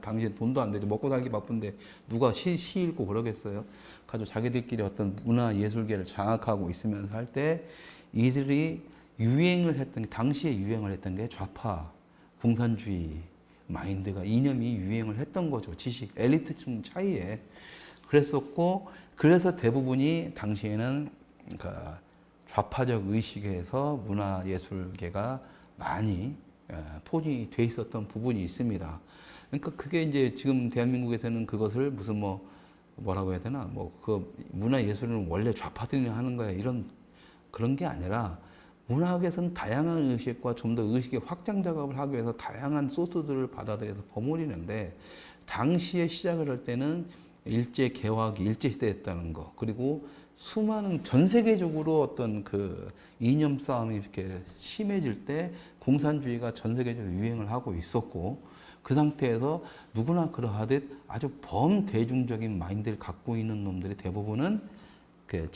당시에 돈도 안 되죠. 먹고 살기 바쁜데 누가 시 읽고 그러겠어요. 가지고 자기들끼리 어떤 문화 예술계를 장악하고 있으면서 할 때 이들이 유행을 했던 게, 당시에 유행을 했던 게 좌파 공산주의 마인드가, 이념이 유행을 했던 거죠. 지식 엘리트층 차이에 그랬었고, 그래서 대부분이 당시에는 그러니까 좌파적 의식에서 문화예술계가 많이 포진이 돼 있었던 부분이 있습니다. 그러니까 그게 이제 지금 대한민국에서는 그것을 무슨 뭐라고 해야 되나, 그 문화예술은 원래 좌파들이 하는 거야, 이런 그런 게 아니라 문학에서는 다양한 의식과 좀 더 의식의 확장 작업을 하기 위해서 다양한 소스들을 받아들여서 버무리는데, 당시에 시작을 할 때는 일제 개화기, 일제 시대였다는 거, 그리고 수많은 전 세계적으로 어떤 그 이념 싸움이 이렇게 심해질 때 공산주의가 전 세계적으로 유행을 하고 있었고, 그 상태에서 누구나 그러하듯 아주 범대중적인 마인드를 갖고 있는 놈들이 대부분은 그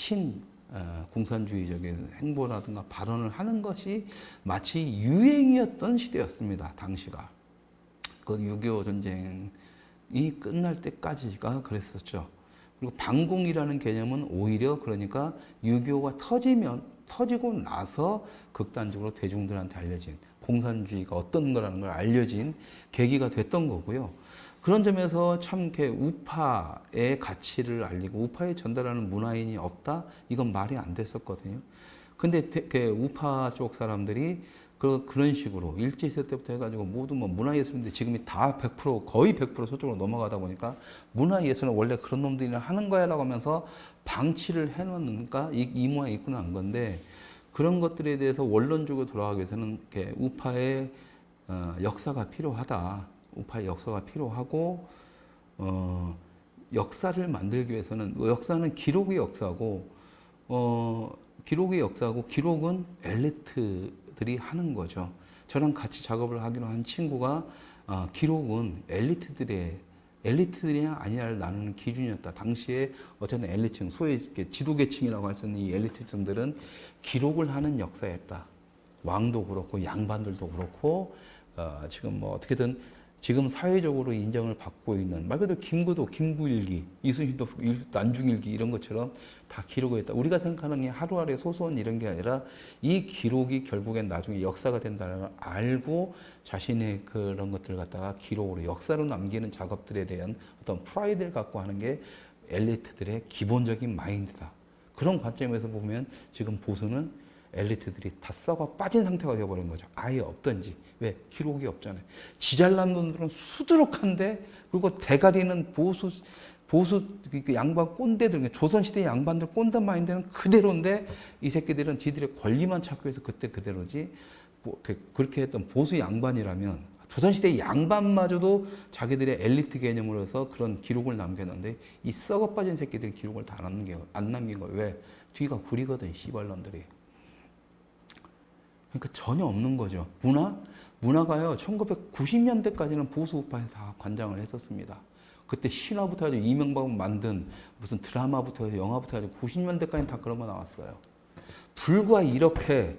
공산주의적인 행보라든가 발언을 하는 것이 마치 유행이었던 시대였습니다, 당시가. 그 6.25 전쟁이 끝날 때까지가 그랬었죠. 그리고 반공이라는 개념은 오히려 그러니까 6.25가 터지고 나서 극단적으로 대중들한테 알려진 공산주의가 어떤 거라는 걸 알려진 계기가 됐던 거고요. 그런 점에서 참 이렇게 우파의 가치를 알리고 우파에 전달하는 문화인이 없다? 이건 말이 안 됐었거든요. 근데 우파 쪽 사람들이 그런 식으로 일제시대 때부터 해가지고 모두 뭐 문화예술인데 지금이 다 100% 거의 100% 서쪽으로 넘어가다 보니까 문화예술은 원래 그런 놈들이 하는 거야라고 하면서 방치를 해놓으니까 이 모양이 있구나 한 건데 그런 것들에 대해서 원론적으로 돌아가기 위해서는 이렇게 우파의 역사가 필요하다. 우파의 역사가 필요하고 역사를 만들기 위해서는 역사는 기록의 역사고 기록의 역사고 기록은 엘리트들이 하는 거죠. 저랑 같이 작업을 하기로 한 친구가 기록은 엘리트들이 아니냐를 나누는 기준이었다. 당시에 어쨌든 엘리트층, 소위 지도계층이라고 할 수 있는 이 엘리트층들은 기록을 하는 역사였다. 왕도 그렇고 양반들도 그렇고 지금 뭐 어떻게든 지금 사회적으로 인정을 받고 있는 말 그대로 김구도 김구일기, 이순신도 난중일기 이런 것처럼 다 기록을 했다. 우리가 생각하는 게 하루아래 소소한 이런 게 아니라 이 기록이 결국엔 나중에 역사가 된다는 걸 알고 자신의 그런 것들을 갖다가 기록으로 역사로 남기는 작업들에 대한 어떤 프라이드를 갖고 하는 게 엘리트들의 기본적인 마인드다. 그런 관점에서 보면 지금 보수는 엘리트들이 다 썩어 빠진 상태가 되어버린 거죠. 아예 없던지. 왜? 기록이 없잖아요. 지잘난 놈들은 수두룩한데 그리고 대가리는 보수 그 양반 꼰대들, 조선시대 양반들 꼰대 마인드는 그대로인데 이 새끼들은 지들의 권리만 찾기 위해서 그때 그대로지 그렇게 했던 보수 양반이라면 조선시대 양반마저도 자기들의 엘리트 개념으로 해서 그런 기록을 남겼는데 이 썩어 빠진 새끼들이 기록을 다 안 남긴 거예요. 왜? 뒤가 구리거든, 씨발놈들이. 그러니까 전혀 없는 거죠. 문화가요, 1990년대까지는 보수 우파에서 다 관장을 했었습니다. 그때 신화부터 해서 이명박 만든 무슨 드라마부터 해서 영화부터 해서 90년대까지는 다 그런 거 나왔어요. 불과 이렇게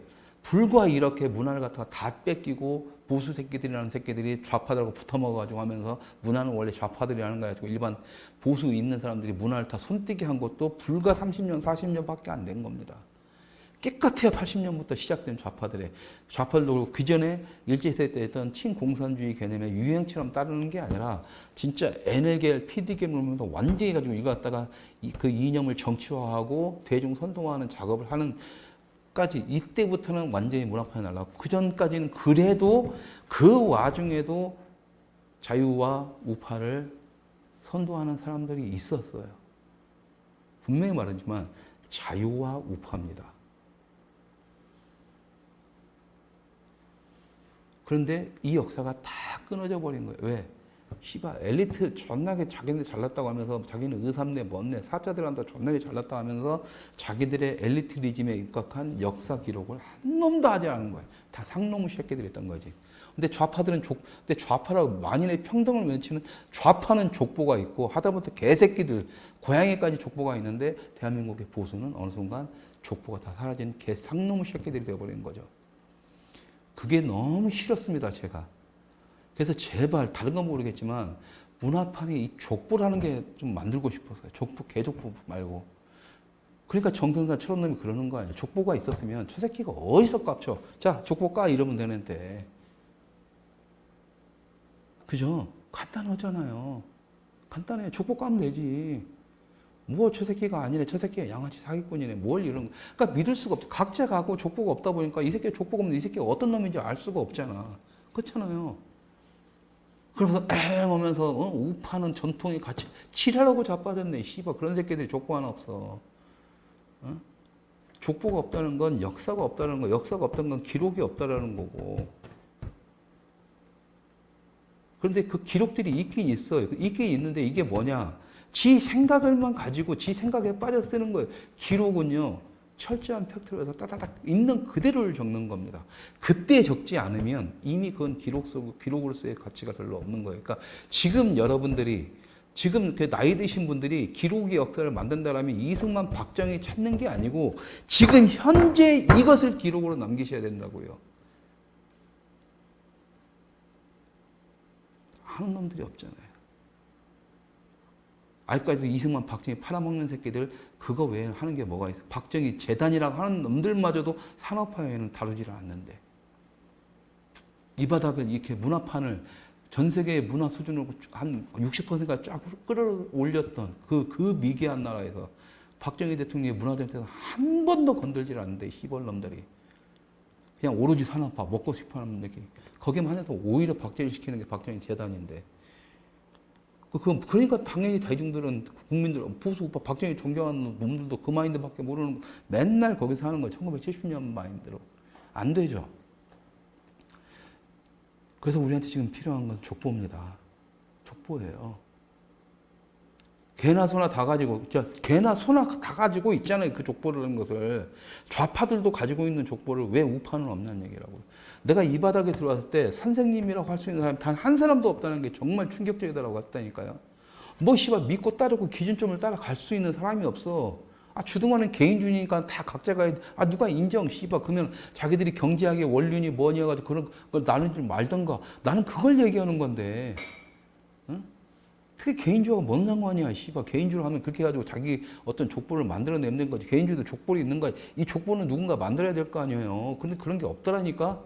문화를 갖다가 다 뺏기고 보수 새끼들이라는 새끼들이 좌파들하고 붙어 먹어가지고 하면서 문화는 원래 좌파들이 하는 거야. 일반 보수 있는 사람들이 문화를 다 손떼게 한 것도 불과 30년, 40년밖에 안 된 겁니다. 깨끗해요. 80년부터 시작된 좌파들도 그 전에 일제시대 때 했던 친공산주의 개념의 유행처럼 따르는 게 아니라 진짜 NL계열, PD계열 보면서 완전히 가지고 이거 갖다가 그 이념을 정치화하고 대중 선동화하는 작업을 하는 까지 이때부터는 완전히 문화판이 날라고 그 전까지는 그래도 그 와중에도 자유와 우파를 선도하는 사람들이 있었어요. 분명히 말하지만 자유와 우파입니다. 그런데 이 역사가 다 끊어져 버린 거예요. 왜? 씨발 엘리트 존나게 자기네 잘났다고 하면서 자기는 의삼내 뭔내 사자들한테 존나게 잘났다고 하면서 자기들의 엘리트리즘에 입각한 역사 기록을 한 놈도 하지 않은 거예요. 다 상놈의 새끼들이 했던 거지. 근데 좌파들은 근데 좌파라고 만인의 평등을 외치는 좌파는 족보가 있고 하다못해 개새끼들 고양이까지 족보가 있는데 대한민국의 보수는 어느 순간 족보가 다 사라진 개 상놈의 새끼들이 되어버린 거죠. 그게 너무 싫었습니다, 제가. 그래서 제발 다른 건 모르겠지만 문화판에 이 족보라는 게 좀 만들고 싶었어요. 족보, 개족보 말고. 그러니까 정선사 저런 놈이 그러는 거 아니에요. 족보가 있었으면 저 새끼가 어디서 깝쳐. 자, 족보 까 이러면 되는데. 그죠? 간단하잖아요. 간단해. 족보 까면 되지. 뭐 저 새끼가 아니네. 저 새끼가 양아치 사기꾼이네. 뭘 이런 거. 그러니까 믿을 수가 없죠. 각자 가고 족보가 없다 보니까 이 새끼가 족보가 없는데 이 새끼가 어떤 놈인지 알 수가 없잖아. 그렇잖아요. 그러면서 엥 하면서 우파는 전통이 같이 칠하라고 자빠졌네. 씨발 그런 새끼들이 족보 하나 없어. 어? 족보가 없다는 건 역사가 없다는 거. 역사가 없다는 건 기록이 없다라는 거고. 그런데 그 기록들이 있긴 있어요. 있긴 있는데 이게 뭐냐. 지 생각을만 가지고 지 생각에 빠져 쓰는 거예요. 기록은요. 철저한 팩트로 해서 따다닥 있는 그대로를 적는 겁니다. 그때 적지 않으면 이미 그건 기록으로서의 가치가 별로 없는 거예요. 그러니까 지금 여러분들이 지금 그 나이 드신 분들이 기록의 역사를 만든다라면 이승만, 박정희 찾는 게 아니고 지금 현재 이것을 기록으로 남기셔야 된다고요. 하는 놈들이 없잖아요. 아직까지도 이승만, 박정희 팔아먹는 새끼들 그거 외에 하는 게 뭐가 있어? 박정희 재단이라고 하는 놈들마저도 산업화에는 다루지를 않는데 이 바닥을 이렇게 문화판을 전 세계의 문화 수준을 한 60%가 쫙 끌어올렸던 그 미개한 나라에서 박정희 대통령의 문화 정책은 한 번도 건들질 않는데 시벌놈들이 그냥 오로지 산업화 먹고 싶어하는 얘기 거기만 해서 오히려 박제시키는 게 박정희 재단인데 그러니까 당연히 대중들은 국민들 보수 우파 박정희 존경하는 놈들도 그 마인드밖에 모르는 맨날 거기서 하는 거예요. 1970년 마인드로 안 되죠. 그래서 우리한테 지금 필요한 건 족보입니다. 족보예요. 개나 소나 다 가지고, 개나 소나 다 가지고 있잖아요. 그 족보라는 것을. 좌파들도 가지고 있는 족보를 왜 우파는 없냐는 얘기라고. 내가 이 바닥에 들어왔을 때 선생님이라고 할 수 있는 사람이 단 한 사람도 없다는 게 정말 충격적이다라고 했다니까요. 뭐 씨발 믿고 따르고 기준점을 따라갈 수 있는 사람이 없어. 주동하는 개인주의니까 다 각자가 누가 인정 씨발 그러면 자기들이 경제학의 원륜이 뭐냐 가지고 그런 걸 나는 좀 말던가. 나는 그걸 얘기하는 건데. 응? 그게 개인주의와 뭔 상관이야, 씨발. 개인주의를 하면 그렇게 해가지고 자기 어떤 족보를 만들어내는 거지. 개인주의도 족보이 있는 거야. 이 족보는 누군가 만들어야 될 거 아니에요. 근데 그런 게 없더라니까?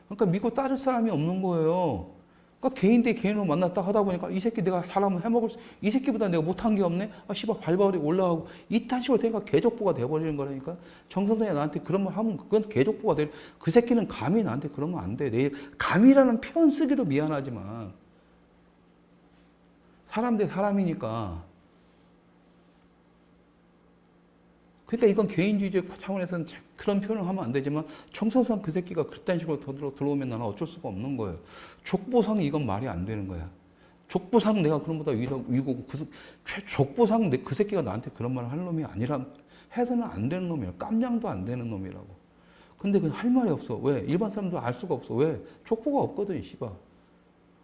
그러니까 믿고 따를 사람이 없는 거예요. 그러니까 개인 대 개인으로 만났다 하다 보니까 이 새끼 내가 사람을 해먹을 이 새끼보다 내가 못한 게 없네? 씨발, 발발이 올라가고. 이딴 식으로 되니까 개족보가 돼버리는 거라니까? 정선생이 나한테 그런 말 하면 그건 개족보가 돼. 그 새끼는 감히 나한테 그러면 안 돼. 내일 감이라는 표현 쓰기도 미안하지만. 사람 대 사람이니까. 그러니까 이건 개인주의 차원에서는 그런 표현을 하면 안 되지만 청소상 그 새끼가 그딴 식으로 들어오면 나는 어쩔 수가 없는 거예요. 족보상 이건 말이 안 되는 거야. 족보상 내가 그런 보다 위고고 족보상 그 새끼가 나한테 그런 말을 할 놈이 아니라 해서는 안 되는 놈이야. 깜냥도 안 되는 놈이라고. 근데 그 할 말이 없어. 왜? 일반 사람도 알 수가 없어. 왜? 족보가 없거든, 씨발.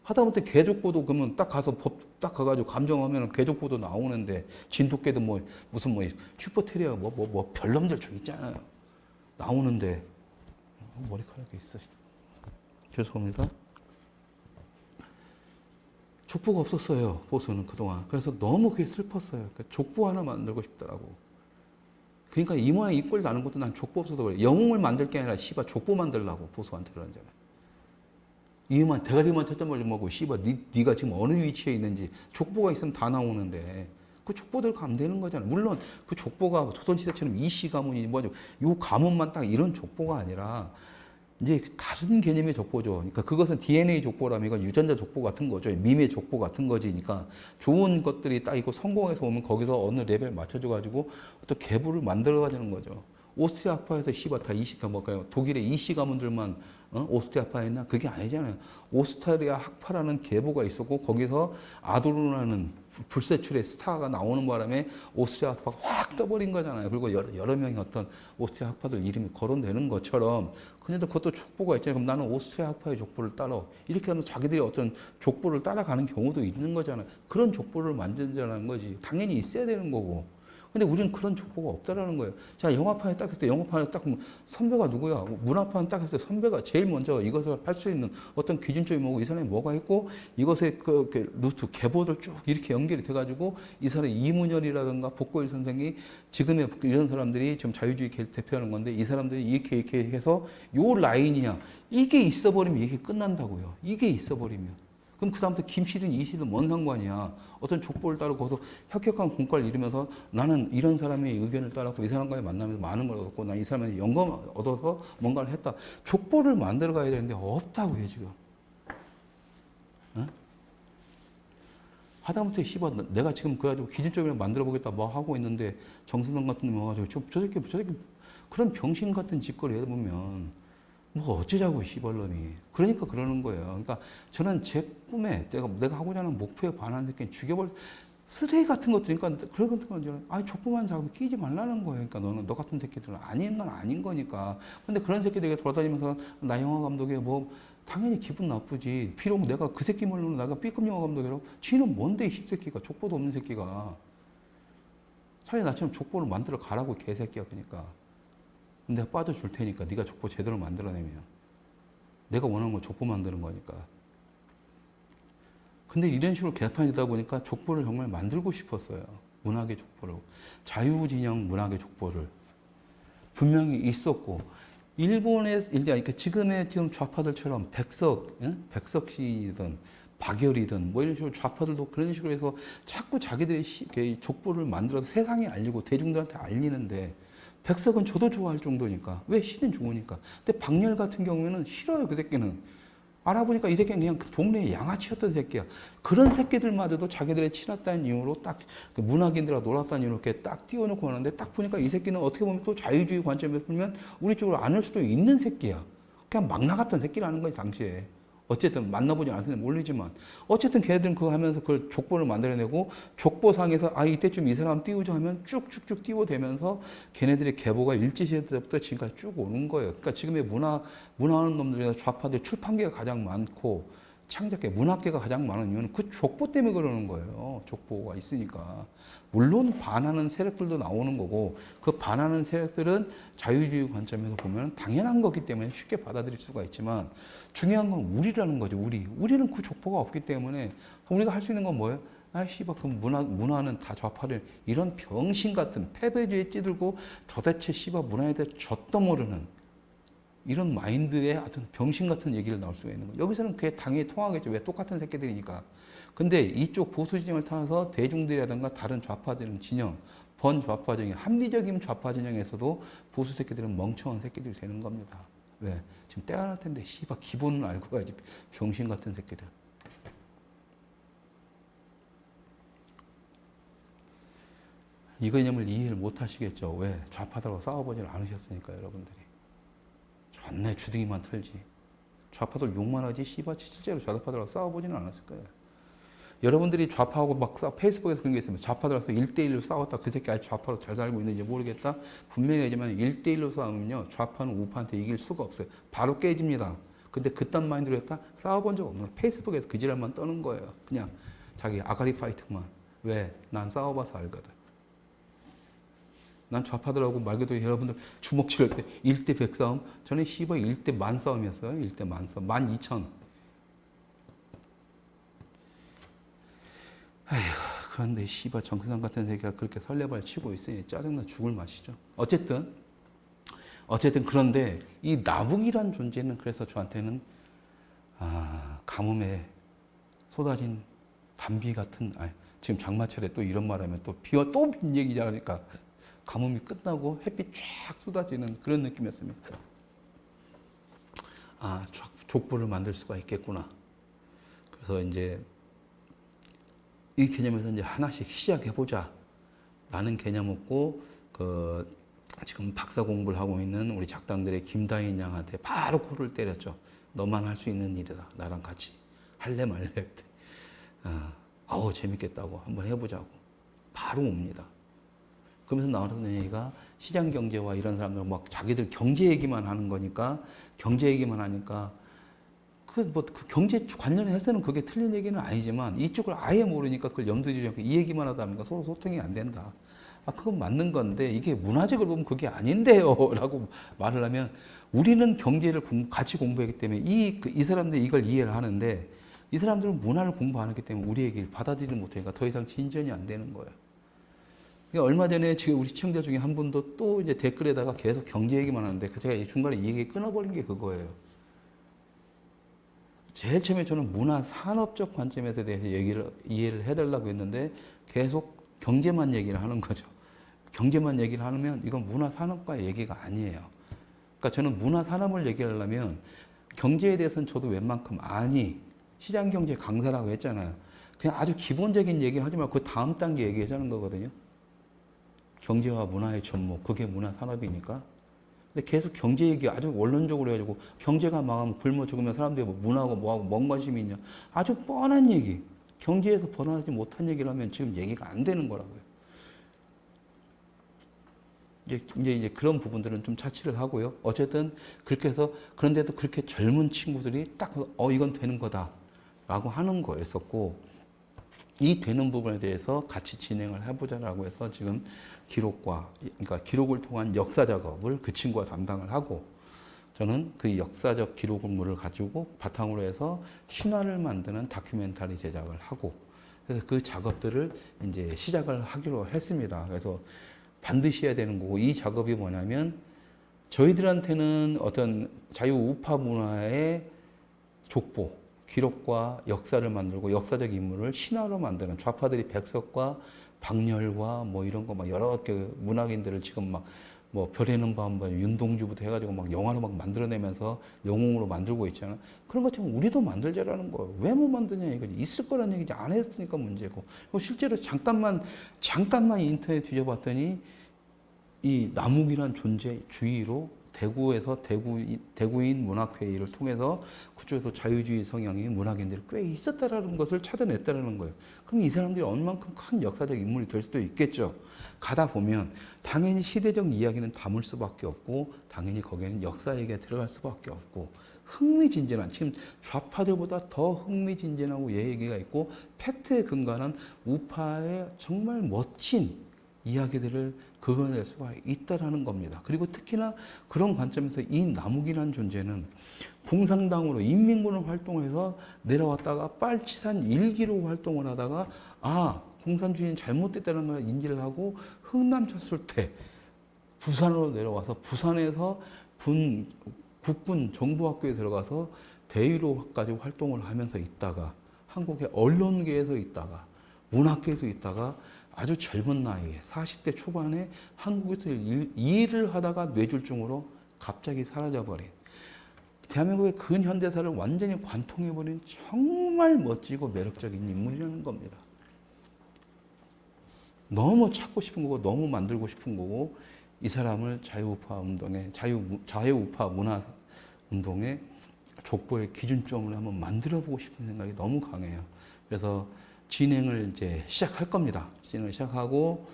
하다못해 개족보도 그러면 딱 가서 법 딱 가가지고 감정하면 개족보도 나오는데 진돗개도 뭐 무슨 뭐 슈퍼테리어 뭐 별놈들 좀 있잖아요. 나오는데 머리카락이 있어. 죄송합니다. 족보가 없었어요. 보수는 그동안. 그래서 너무 그게 슬펐어요. 그러니까 족보 하나 만들고 싶더라고. 그러니까 이 모양 이 꼴 나는 것도 난 족보 없어서 그래. 영웅을 만들 게 아니라 씨발 족보 만들려고 보수한테 그러잖아요. 이만 대가리만 첫점을 먹고 씨발 네가 지금 어느 위치에 있는지 족보가 있으면 다 나오는데 그 족보대로 가면 되는 거잖아요. 물론 그 족보가 조선시대처럼 이씨 가문이 뭐죠? 요 가문만 딱 이런 족보가 아니라 이제 다른 개념의 족보죠. 그러니까 그것은 DNA 족보라면 이건 유전자 족보 같은 거죠. 미매 족보 같은 거지. 그러니까 좋은 것들이 딱 있고 성공해서 오면 거기서 어느 레벨 맞춰줘가지고 어떤 계보를 만들어가지는 거죠. 오스트리아 학파에서 씨발 다 이씨가 뭘까요? 독일의 이씨 가문들만 오스트리아 학파였나? 그게 아니잖아요. 오스트리아 학파라는 계보가 있었고 거기서 아도르라는 불세출의 스타가 나오는 바람에 오스트리아 학파가 확 떠버린 거잖아요. 그리고 여러 명의 어떤 오스트리아 학파들 이름이 거론되는 것처럼 근데도 그것도 족보가 있잖아요. 그럼 나는 오스트리아 학파의 족보를 따라 이렇게 하면서 자기들이 어떤 족보를 따라가는 경우도 있는 거잖아요. 그런 족보를 만들자는 거지. 당연히 있어야 되는 거고. 근데 우리는 그런 족보가 없다라는 거예요. 자, 영화판에 딱 했을 때, 영화판에 딱 보면 선배가 누구야? 문화판 딱 했을 때 선배가 제일 먼저 이것을 할 수 있는 어떤 기준점이 뭐고, 이 사람이 뭐가 있고, 이것의 그 루트, 계보들 쭉 이렇게 연결이 돼가지고, 이 사람이 이문열이라든가 복고일 선생이 지금의 이런 사람들이 지금 자유주의 대표하는 건데, 이 사람들이 이렇게 해서 요 라인이야. 이게 있어버리면 이게 끝난다고요. 이게 있어버리면. 그럼 그다음부터 김씨든 이씨든 뭔 상관이야. 어떤 족보를 따르고 거기서 혁혁한 공과를 이루면서 나는 이런 사람의 의견을 따랐고 이 사람과의 만나면서 많은 걸 얻었고 난 이 사람한테 영감을 얻어서 뭔가를 했다. 족보를 만들어 가야 되는데 없다고요 지금. 어? 하다못해 씨발 내가 지금 그래가지고 기준점을 만들어 보겠다 뭐 하고 있는데 정순원 같은 놈이 와가지고 저 새끼 그런 병신 같은 짓거리 해보면 뭐 어쩌자고 시벌놈이. 그러니까 그러는 거예요. 그러니까 저는 제 꿈에 내가 하고자 하는 목표에 반하는 새끼는 죽여버릴 쓰레기 같은 것들. 그러니까 그런 것들은 족보만 잡으면 끼지 말라는 거예요. 그러니까 너 같은 새끼들은 아닌 건 아닌 거니까. 근데 그런 새끼들이 돌아다니면서 나 영화 감독에 뭐 당연히 기분 나쁘지. 비록 내가 그 새끼 말로 내가 B급 영화 감독이라고 지는 뭔데 이 씹새끼가 족보도 없는 새끼가. 차라리 나처럼 족보를 만들어 가라고 개새끼야. 그러니까. 내가 빠져줄 테니까 네가 족보 제대로 만들어내면 내가 원하는 건 족보 만드는 거니까. 근데 이런 식으로 개판이 되다 보니까 족보를 정말 만들고 싶었어요. 문학의 족보를. 자유진영 문학의 족보를. 분명히 있었고 일본의 그러니까 지금의 지금 좌파들처럼 백석 시인이든 박열이든 뭐 이런 식으로 좌파들도 그런 식으로 해서 자꾸 자기들의 족보를 만들어서 세상에 알리고 대중들한테 알리는데 백석은 저도 좋아할 정도니까 왜 시는 좋으니까. 근데 박열 같은 경우에는 싫어요. 그 새끼는 알아보니까 이 새끼는 그냥 그 동네의 양아치였던 새끼야. 그런 새끼들마저도 자기들의 친했다는 이유로 딱 그 문학인들하고 놀았다는 이유로 이렇게 딱 띄워놓고 하는데 딱 보니까 이 새끼는 어떻게 보면 또 자유주의 관점에서 보면 우리 쪽으로 안 올 수도 있는 새끼야. 그냥 막 나갔던 새끼라는 거지, 당시에. 어쨌든 만나보지 않았으니 모르지만 어쨌든 걔네들은 그거 하면서 그걸 족보를 만들어내고 족보상에서 아 이때쯤 이 사람 띄우자 하면 쭉쭉쭉 띄워대면서 걔네들의 계보가 일제시대 때부터 지금까지 쭉 오는 거예요. 그러니까 지금의 문화하는 놈들이나 좌파들 출판계가 가장 많고 창작계, 문학계가 가장 많은 이유는 그 족보 때문에 그러는 거예요. 족보가 있으니까. 물론 반하는 세력들도 나오는 거고 그 반하는 세력들은 자유주의 관점에서 보면 당연한 거기 때문에 쉽게 받아들일 수가 있지만 중요한 건 우리라는 거죠. 우리는 그 족보가 없기 때문에 우리가 할 수 있는 건 뭐예요? 아, 씨발, 그럼 문화는 다 좌파를 이런 병신 같은 패배주의에 찌들고 도대체 씨발 문화에 대해 젖도 모르는 이런 마인드의 어떤 병신 같은 얘기를 나올 수가 있는 거예요. 여기서는 그게 당연히 통하겠죠. 왜 똑같은 새끼들이니까. 근데 이쪽 보수 진영을 타서 대중들이라든가 다른 좌파적인 진영, 번좌파 진영, 합리적인 좌파 진영에서도 보수 새끼들은 멍청한 새끼들이 되는 겁니다. 왜? 지금 때가 날 텐데 씨발 기본을 알고 가야지. 병신 같은 새끼들. 이 개념을 이해를 못 하시겠죠. 왜? 좌파들하고 싸워보질 않으셨으니까 여러분들이. 존나 주둥이만 털지. 좌파들 욕만 하지 씨발 실제로 좌파들하고 싸워보지는 않았을 거예요. 여러분들이 좌파하고 막 페이스북에서 그런 게 있으면 좌파들하고 1대1로 싸웠다. 그 새끼 아직 좌파로 잘 살고 있는지 모르겠다. 분명히 하지만 1대1로 싸우면요. 좌파는 우파한테 이길 수가 없어요. 바로 깨집니다. 근데 그딴 마인드로 했다? 싸워본 적 없는 거예요. 페이스북에서 그 지랄만 떠는 거예요. 그냥 자기 아가리 파이팅만. 왜? 난 싸워봐서 알거든. 난 좌파들하고 말 그대로 여러분들 주먹 치를 때 1대 100 싸움, 저는 씨발 1대 1000 싸움이었어요. 1대 1000 싸움. 12000. 아휴, 그런데 씨발 정세상 같은 새끼가 그렇게 설레발 치고 있으니 짜증나 죽을 맛이죠. 어쨌든 그런데 이 나북이란 존재는 그래서 저한테는 가뭄에 쏟아진 단비 같은, 지금 장마철에 또 이런 말하면 또 비와 또 빈 얘기자 그러니까 가뭄이 끝나고 햇빛 쫙 쏟아지는 그런 느낌이었습니다. 족보를 만들 수가 있겠구나. 그래서 이제 이 개념에서 이제 하나씩 시작해보자 라는 개념 없고, 지금 박사 공부를 하고 있는 우리 작당들의 김다인 양한테 바로 코를 때렸죠. 너만 할 수 있는 일이다. 나랑 같이. 할래 말래. 재밌겠다고. 한번 해보자고. 바로 옵니다. 그러면서 나오는 얘기가 시장 경제와 이런 사람들 막 자기들 경제 얘기만 하는 거니까, 경제 얘기만 하니까 그 경제 관련해서는 그게 틀린 얘기는 아니지만 이쪽을 아예 모르니까 그걸 염두에 두지 않고 이 얘기만 하다 보니까 서로 소통이 안 된다. 그건 맞는 건데 이게 문화적으로 보면 그게 아닌데요. 라고 말을 하면 우리는 경제를 같이 공부했기 때문에 이 사람들이 이걸 이해를 하는데 이 사람들은 문화를 공부 안 했기 때문에 우리 얘기를 받아들이지 못하니까 더 이상 진전이 안 되는 거예요. 그러니까 얼마 전에 지금 우리 시청자 중에 한 분도 또 이제 댓글에다가 계속 경제 얘기만 하는데 제가 중간에 이 얘기 끊어버린 게 그거예요. 제일 처음에 저는 문화 산업적 관점에서 대해서 이해를 해달라고 했는데 계속 경제만 얘기를 하는 거죠. 경제만 얘기를 하면 이건 문화 산업과의 얘기가 아니에요. 그러니까 저는 문화 산업을 얘기하려면 경제에 대해서는 저도 웬만큼 시장 경제 강사라고 했잖아요. 그냥 아주 기본적인 얘기 하지 말고 그 다음 단계 얘기하자는 거거든요. 경제와 문화의 접목, 그게 문화 산업이니까. 근데 계속 경제 얘기 아주 원론적으로 해가지고 경제가 망하면 굶어 죽으면 사람들이 문화하고 뭐하고 뭔 관심이 있냐. 아주 뻔한 얘기. 경제에서 벗어나지 못한 얘기를 하면 지금 얘기가 안 되는 거라고요. 이제 그런 부분들은 좀 차치를 하고요. 어쨌든 그렇게 해서 그런데도 그렇게 젊은 친구들이 딱 이건 되는 거다 라고 하는 거였었고, 이 되는 부분에 대해서 같이 진행을 해보자라고 해서 지금 그러니까 기록을 통한 역사 작업을 그 친구가 담당을 하고, 저는 그 역사적 기록물을 가지고 바탕으로 해서 신화를 만드는 다큐멘터리 제작을 하고, 그래서 그 작업들을 이제 시작을 하기로 했습니다. 그래서 반드시 해야 되는 거고, 이 작업이 뭐냐면 저희들한테는 어떤 자유 우파 문화의 족보, 기록과 역사를 만들고 역사적 인물을 신화로 만드는 좌파들이 백석과 박렬과 뭐 이런 거 막 여러 개 문학인들을 지금 막 뭐 별에는 밤, 뭐 윤동주부터 해가지고 막 영화로 막 만들어내면서 영웅으로 만들고 있잖아. 그런 것처럼 우리도 만들자라는 거예요. 왜 못 만드냐 이거지. 있을 거라는 얘기지. 안 했으니까 문제고. 실제로 잠깐만 인터넷 뒤져봤더니 이 남욱이란 존재 주위로 대구에서 대구인 문학회의를 통해서 그쪽에도 자유주의 성향의 문학인들이 꽤 있었다라는 것을 찾아냈다라는 거예요. 그럼 이 사람들이 얼만큼 큰 역사적 인물이 될 수도 있겠죠. 가다 보면 당연히 시대적 이야기는 담을 수밖에 없고 당연히 거기에는 역사 얘기가 들어갈 수밖에 없고 흥미진진한 지금 좌파들보다 더 흥미진진하고 얘기가 있고 팩트에 근거한 우파의 정말 멋진 이야기들을 그려낼 수가 있다라는 겁니다. 그리고 특히나 그런 관점에서 이 남욱이라는 존재는 공산당으로 인민군을 활동해서 내려왔다가 빨치산 일기로 활동을 하다가 공산주의는 잘못됐다는 걸 인지를 하고 흥남 쳤을 때 부산으로 내려와서 부산에서 국군 정보학교에 들어가서 대위로까지 활동을 하면서 있다가 한국의 언론계에서 있다가 문학계에서 있다가 아주 젊은 나이에 40대 초반에 한국에서 일을 하다가 뇌졸중으로 갑자기 사라져버린 대한민국의 근현대사를 완전히 관통해버린 정말 멋지고 매력적인 인물이라는 겁니다. 너무 찾고 싶은 거고 너무 만들고 싶은 거고 이 사람을 자유우파 운동의 자유우파 문화 운동의 족보의 기준점을 한번 만들어보고 싶은 생각이 너무 강해요. 그래서 진행을 이제 시작할 겁니다. 진행을 시작하고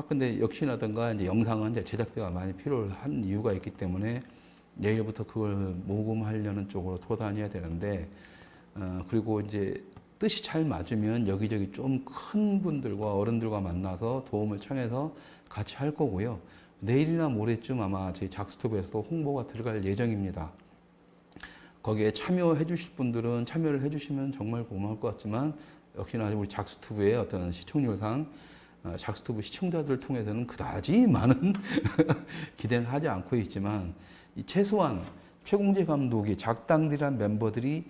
근데 역시나든가 이제 영상은 이제 제작비가 많이 필요한 이유가 있기 때문에 내일부터 그걸 모금하려는 쪽으로 돌아다녀야 되는데 그리고 이제 뜻이 잘 맞으면 여기저기 좀 큰 분들과 어른들과 만나서 도움을 청해서 같이 할 거고요. 내일이나 모레쯤 아마 저희 작스톱에서도 홍보가 들어갈 예정입니다. 거기에 참여해 주실 분들은 참여를 해 주시면 정말 고마울 것 같지만 역시나 우리 작스튜브의 어떤 시청률상 작스튜브 시청자들을 통해서는 그다지 많은 기대는 하지 않고 있지만 최소한 최공재 감독이 작당들이란 멤버들이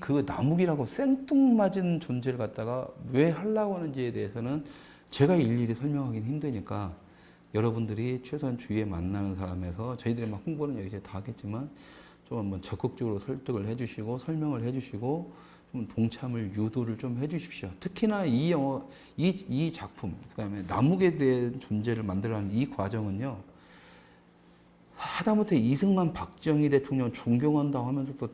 그 남욱이라고 생뚱맞은 존재를 갖다가 왜 하려고 하는지에 대해서는 제가 일일이 설명하기는 힘드니까 여러분들이 최소한 주위에 만나는 사람에서 저희들이 막 홍보는 여기서 다 하겠지만 좀 한번 적극적으로 설득을 해주시고 설명을 해주시고 좀 동참을 유도를 좀 해주십시오. 특히나 이 작품, 그다음에 남욱에 대한 존재를 만들어가는 이 과정은요. 하다못해 이승만, 박정희 대통령 존경한다고 하면서도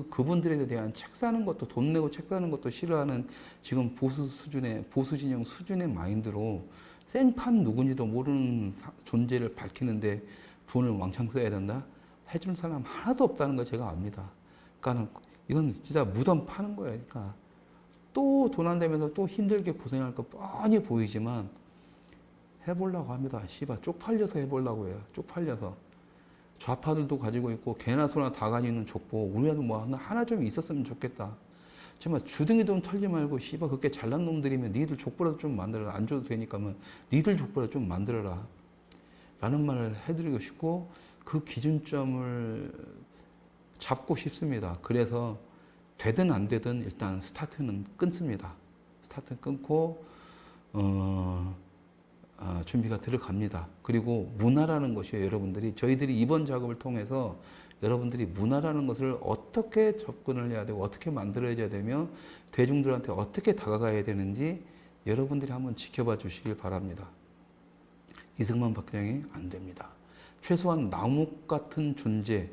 그분들에 대한 책 사는 것도 돈 내고 책 사는 것도 싫어하는 지금 보수 진영 수준의 마인드로 생판 누군지도 모르는 존재를 밝히는데 돈을 왕창 써야 된다? 해줄 사람 하나도 없다는 걸 제가 압니다. 그러니까 이건 진짜 무덤 파는 거예요. 그러니까 또 돈 안 되면서 또 힘들게 고생할 거 뻔히 보이지만 해보려고 합니다. 쪽팔려서 해보려고 해요. 쪽팔려서. 좌파들도 가지고 있고 개나 소나 다 가지고 있는 족보 우리라도 뭐 하나 좀 있었으면 좋겠다. 정말 주둥이 돈 털지 말고 그렇게 잘난 놈들이면 니들 족보라도 좀 만들어라. 안 줘도 되니까면 니들 족보라도 좀 만들어라. 라는 말을 해드리고 싶고 그 기준점을 잡고 싶습니다. 그래서 되든 안 되든 일단 스타트는 끊습니다. 스타트 끊고 준비가 들어갑니다. 그리고 문화라는 것이요, 여러분들이 저희들이 이번 작업을 통해서 여러분들이 문화라는 것을 어떻게 접근을 해야 되고 어떻게 만들어야 되며 대중들한테 어떻게 다가가야 되는지 여러분들이 한번 지켜봐 주시길 바랍니다. 이승만 박정희 안 됩니다. 최소한 남욱 같은 존재,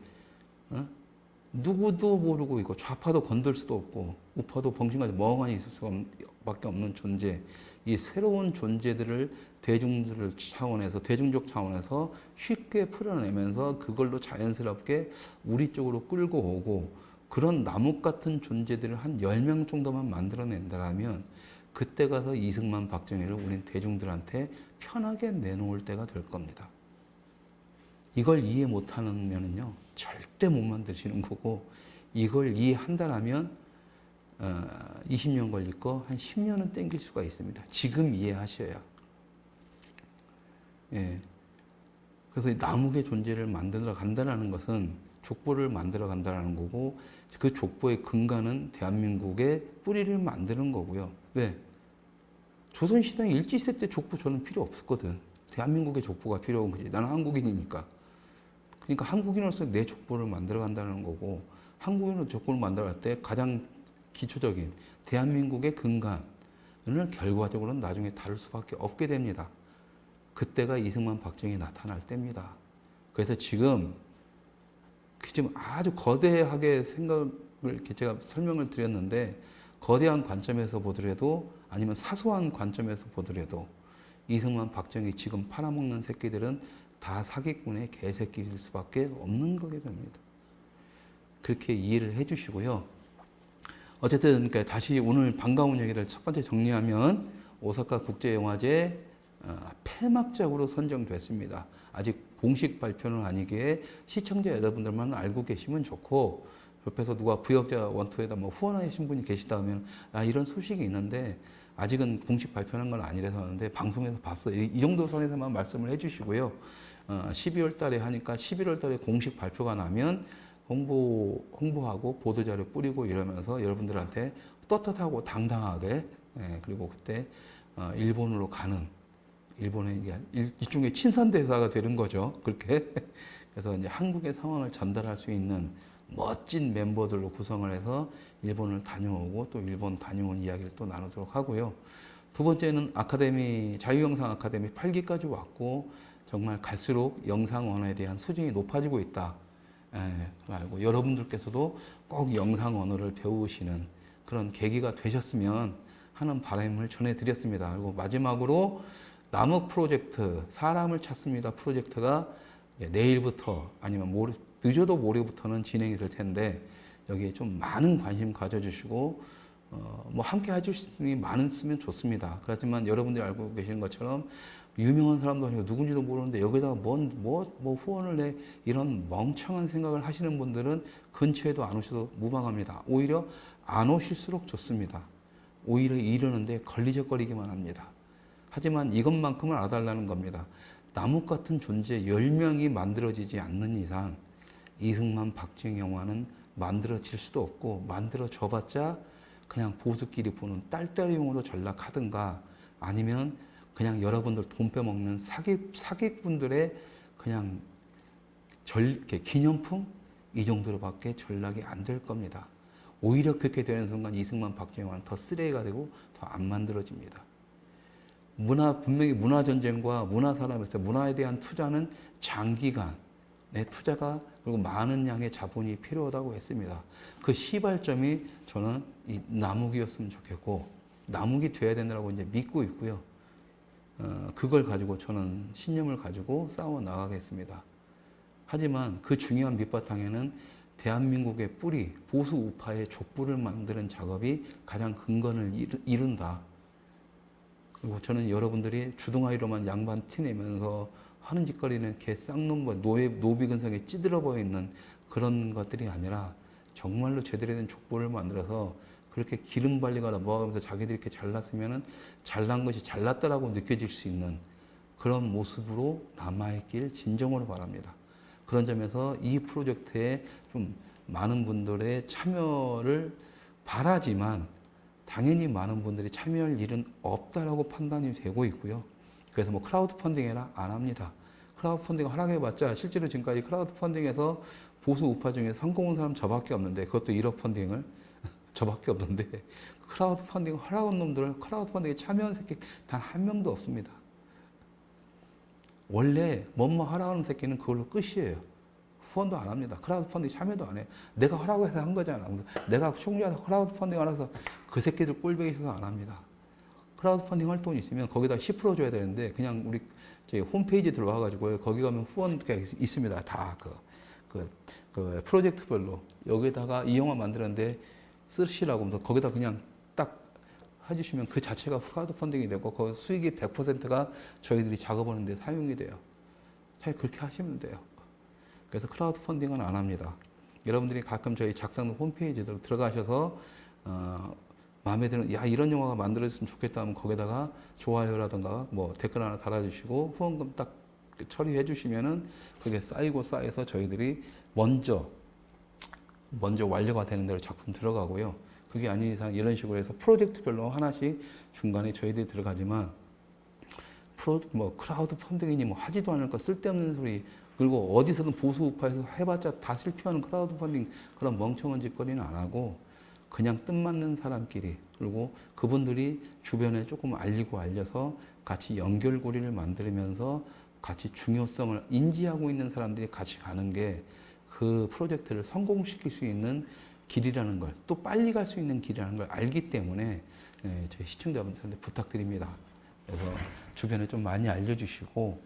누구도 모르고 있고 좌파도 건들 수도 없고 우파도 벙신같이 멍하니 있을 수밖에 없는 존재, 이 새로운 존재들을 대중적 차원에서 쉽게 풀어내면서 그걸로 자연스럽게 우리 쪽으로 끌고 오고 그런 남욱 같은 존재들을 한 10명 정도만 만들어낸다면 그때 가서 이승만 박정희를 우린 대중들한테 편하게 내놓을 때가 될 겁니다. 이걸 이해 못하면은요 절대 못 만드시는 거고 이걸 이해한다라면 20년 걸릴 거 한 10년은 땡길 수가 있습니다. 지금 이해하셔야. 예. 그래서 이 남욱의 존재를 만들어 간다는 것은 족보를 만들어 간다는 거고 그 족보의 근간은 대한민국의 뿌리를 만드는 거고요. 왜? 조선시대 일제시대 때 족보 저는 필요 없었거든. 대한민국의 족보가 필요한 거지. 나는 한국인이니까. 그러니까 한국인으로서 내 족보를 만들어 간다는 거고 한국인으로 족보를 만들어 갈 때 가장 기초적인 대한민국의 근간을 결과적으로는 나중에 다룰 수밖에 없게 됩니다. 그때가 이승만 박정희 나타날 때입니다. 그래서 지금 아주 거대하게 생각을 이렇게 제가 설명을 드렸는데 거대한 관점에서 보더라도 아니면 사소한 관점에서 보더라도 이승만 박정희 지금 팔아먹는 새끼들은 다 사기꾼의 개새끼일 수밖에 없는 거게 됩니다. 그렇게 이해를 해주시고요. 어쨌든 그러니까 다시 오늘 반가운 얘기를 첫 번째 정리하면 오사카 국제영화제 폐막작으로 선정됐습니다. 아직 공식 발표는 아니기에 시청자 여러분들만 알고 계시면 좋고 옆에서 누가 부역자 원투에다 뭐 후원하신 분이 계시다면 이런 소식이 있는데 아직은 공식 발표한 건 아니라서 하는데 방송에서 봤어요. 이 정도 선에서만 말씀을 해주시고요. 12월 달에 하니까 11월 달에 공식 발표가 나면 홍보하고 보도자료 뿌리고 이러면서 여러분들한테 떳떳하고 당당하게 그리고 그때 일본으로 가는 일본의 일종의 친선대사가 되는 거죠. 그렇게 그래서 이제 한국의 상황을 전달할 수 있는 멋진 멤버들로 구성을 해서 일본을 다녀오고 또 일본 다녀온 이야기를 또 나누도록 하고요. 두 번째는 아카데미 자유영상 아카데미 8기까지 왔고 정말 갈수록 영상 언어에 대한 수준이 높아지고 있다. 알고 여러분들께서도 꼭 영상 언어를 배우시는 그런 계기가 되셨으면 하는 바람을 전해드렸습니다. 그리고 마지막으로 남욱 프로젝트 사람을 찾습니다 프로젝트가 내일부터 아니면 늦어도 모레부터는 진행이 될 텐데 여기에 좀 많은 관심 가져주시고 뭐 함께 해줄 분이 많으면 좋습니다. 그렇지만 여러분들이 알고 계시는 것처럼 유명한 사람도 아니고 누군지도 모르는데 여기다가 뭐 후원을 내 이런 멍청한 생각을 하시는 분들은 근처에도 안 오셔도 무방합니다. 오히려 안 오실수록 좋습니다. 오히려 이러는데 걸리적거리기만 합니다. 하지만 이것만큼은 알아달라는 겁니다. 남욱 같은 존재 10명이 만들어지지 않는 이상 이승만 박정희 영화는 만들어질 수도 없고 만들어져봤자 그냥 보수끼리 보는 딸딸이용으로 전락하든가 아니면 그냥 여러분들 돈 빼먹는 사기꾼들의 그냥 기념품 이 정도로밖에 전락이 안 될 겁니다. 오히려 그렇게 되는 순간 이승만 박정희 영화는 더 쓰레기가 되고 더 안 만들어집니다. 분명히 문화전쟁과 문화산업에서 문화에 대한 투자는 장기간의 투자가 그리고 많은 양의 자본이 필요하다고 했습니다. 그 시발점이 저는 이 남욱이었으면 좋겠고 남욱이 돼야 된다고 이제 믿고 있고요. 그걸 가지고 저는 신념을 가지고 싸워 나가겠습니다. 하지만 그 중요한 밑바탕에는 대한민국의 뿌리, 보수 우파의 족보를 만드는 작업이 가장 근간을 이룬다. 그리고 저는 여러분들이 주둥아리로만 양반 티내면서 하는 짓거리는 개 쌍놈 노비근성에 찌들어 보여 있는 그런 것들이 아니라 정말로 제대로 된 족보를 만들어서 그렇게 기름 발리거나 뭐 하면서 자기들이 이렇게 잘났으면은 잘난 것이 잘났다라고 느껴질 수 있는 그런 모습으로 남아있길 진정으로 바랍니다. 그런 점에서 이 프로젝트에 좀 많은 분들의 참여를 바라지만 당연히 많은 분들이 참여할 일은 없다라고 판단이 되고 있고요. 그래서 뭐 크라우드 펀딩 해라 안 합니다. 크라우드 펀딩 허락해봤자 실제로 지금까지 크라우드 펀딩에서 보수 우파 중에 성공한 사람 저밖에 없는데 그것도 1억 펀딩을 저밖에 없는데 크라우드 펀딩 허락한 놈들은 크라우드 펀딩에 참여한 새끼 단 한 명도 없습니다. 원래 뭐뭐 하라는 새끼는 그걸로 끝이에요. 후원도 안 합니다. 크라우드 펀딩 참여도 안 해. 내가 허락해서 한 거잖아. 내가 총재한테 크라우드 펀딩 알아서 그 새끼들 꼴보기 싫어서 안 합니다. 크라우드 펀딩 활동이 있으면 거기다 10% 줘야 되는데 그냥 우리 홈페이지 들어와가지고 거기 가면 후원가 있습니다. 다 그 프로젝트별로 여기다가 이 영화 만드는데 쓰시라고 하면서 거기다 그냥 딱 해주시면 그 자체가 크라우드 펀딩이 되고 그 수익의 100%가 저희들이 작업하는데 사용이 돼요. 잘 그렇게 하시면 돼요. 그래서 크라우드 펀딩은 안 합니다. 여러분들이 가끔 저희 작성록 홈페이지에 들어가셔서 마음에 드는 이런 영화가 만들어졌으면 좋겠다 하면 거기다가 좋아요라든가 뭐 댓글 하나 달아주시고 후원금 딱 처리해 주시면은 그게 쌓여서 저희들이 먼저 완료가 되는 대로 작품 들어가고요. 그게 아닌 이상 이런 식으로 해서 프로젝트별로 하나씩 중간에 저희들이 들어가지만 크라우드 펀딩이니 뭐 하지도 않을 거 쓸데없는 소리, 그리고 어디서든 보수 우파에서 해봤자 다 실패하는 크라우드 펀딩 그런 멍청한 짓거리는 안 하고 그냥 뜻맞는 사람끼리, 그리고 그분들이 주변에 조금 알려서 같이 연결고리를 만들면서 같이 중요성을 인지하고 있는 사람들이 같이 가는 게 그 프로젝트를 성공시킬 수 있는 길이라는 걸, 또 빨리 갈 수 있는 길이라는 걸 알기 때문에 저희 시청자분들한테 부탁드립니다. 그래서 주변에 좀 많이 알려주시고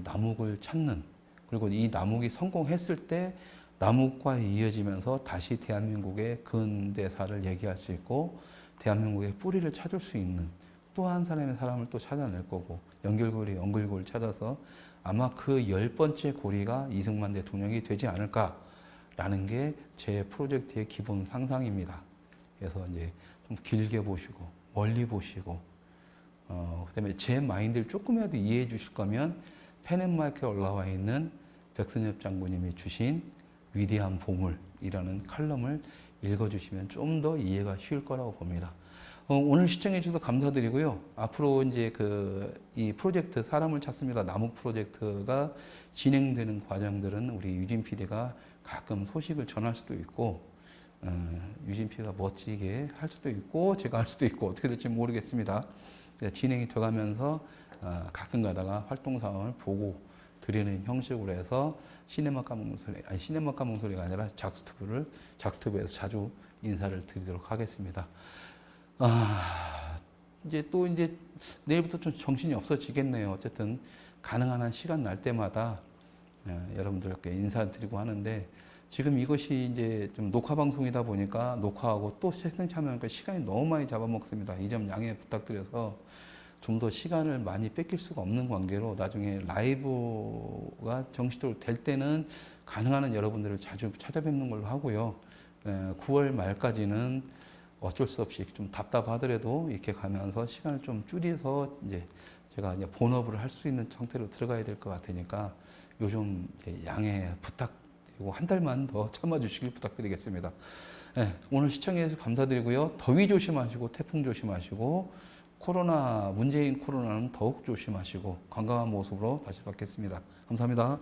남욱을 찾는, 그리고 이 남욱이 성공했을 때 남욱과 이어지면서 다시 대한민국의 근대사를 얘기할 수 있고 대한민국의 뿌리를 찾을 수 있는 또 한 사람의 사람을 또 찾아낼 거고 연결고리를 찾아서 아마 그 10번째 고리가 이승만 대통령이 되지 않을까라는 게 제 프로젝트의 기본 상상입니다. 그래서 이제 좀 길게 보시고 멀리 보시고 그다음에 제 마인드를 조금이라도 이해해 주실 거면 펜앤마이크에 올라와 있는 백선엽 장군님이 주신 위대한 보물이라는 칼럼을 읽어주시면 좀 더 이해가 쉬울 거라고 봅니다. 오늘 시청해 주셔서 감사드리고요. 앞으로 이제 이 프로젝트 사람을 찾습니다. 남욱 프로젝트가 진행되는 과정들은 우리 유진 PD가 가끔 소식을 전할 수도 있고, 유진 PD가 멋지게 할 수도 있고, 제가 할 수도 있고, 어떻게 될지 모르겠습니다. 진행이 돼가면서 가끔 가다가 활동 상황을 보고 드리는 형식으로 해서 시네마 까먹는 소리가 아니라 작스튜브에서 자주 인사를 드리도록 하겠습니다. 이제 내일부터 좀 정신이 없어지겠네요. 어쨌든 가능한 한 시간 날 때마다 여러분들께 인사드리고 하는데, 지금 이것이 이제 좀 녹화 방송이다 보니까 녹화하고 또 채팅 참여하니까 시간이 너무 많이 잡아먹습니다. 이 점 양해 부탁드려서 좀 더 시간을 많이 뺏길 수가 없는 관계로 나중에 라이브가 정식적으로 될 때는 가능한 한 여러분들을 자주 찾아뵙는 걸로 하고요. 9월 말까지는 어쩔 수 없이 좀 답답하더라도 이렇게 가면서 시간을 좀 줄여서 이제 제가 이제 본업을 할 수 있는 상태로 들어가야 될 것 같으니까 요즘 양해 부탁드리고 한 달만 더 참아주시길 부탁드리겠습니다. 오늘 시청해 주셔서 감사드리고요. 더위 조심하시고 태풍 조심하시고 문재인 코로나는 더욱 조심하시고 건강한 모습으로 다시 뵙겠습니다. 감사합니다.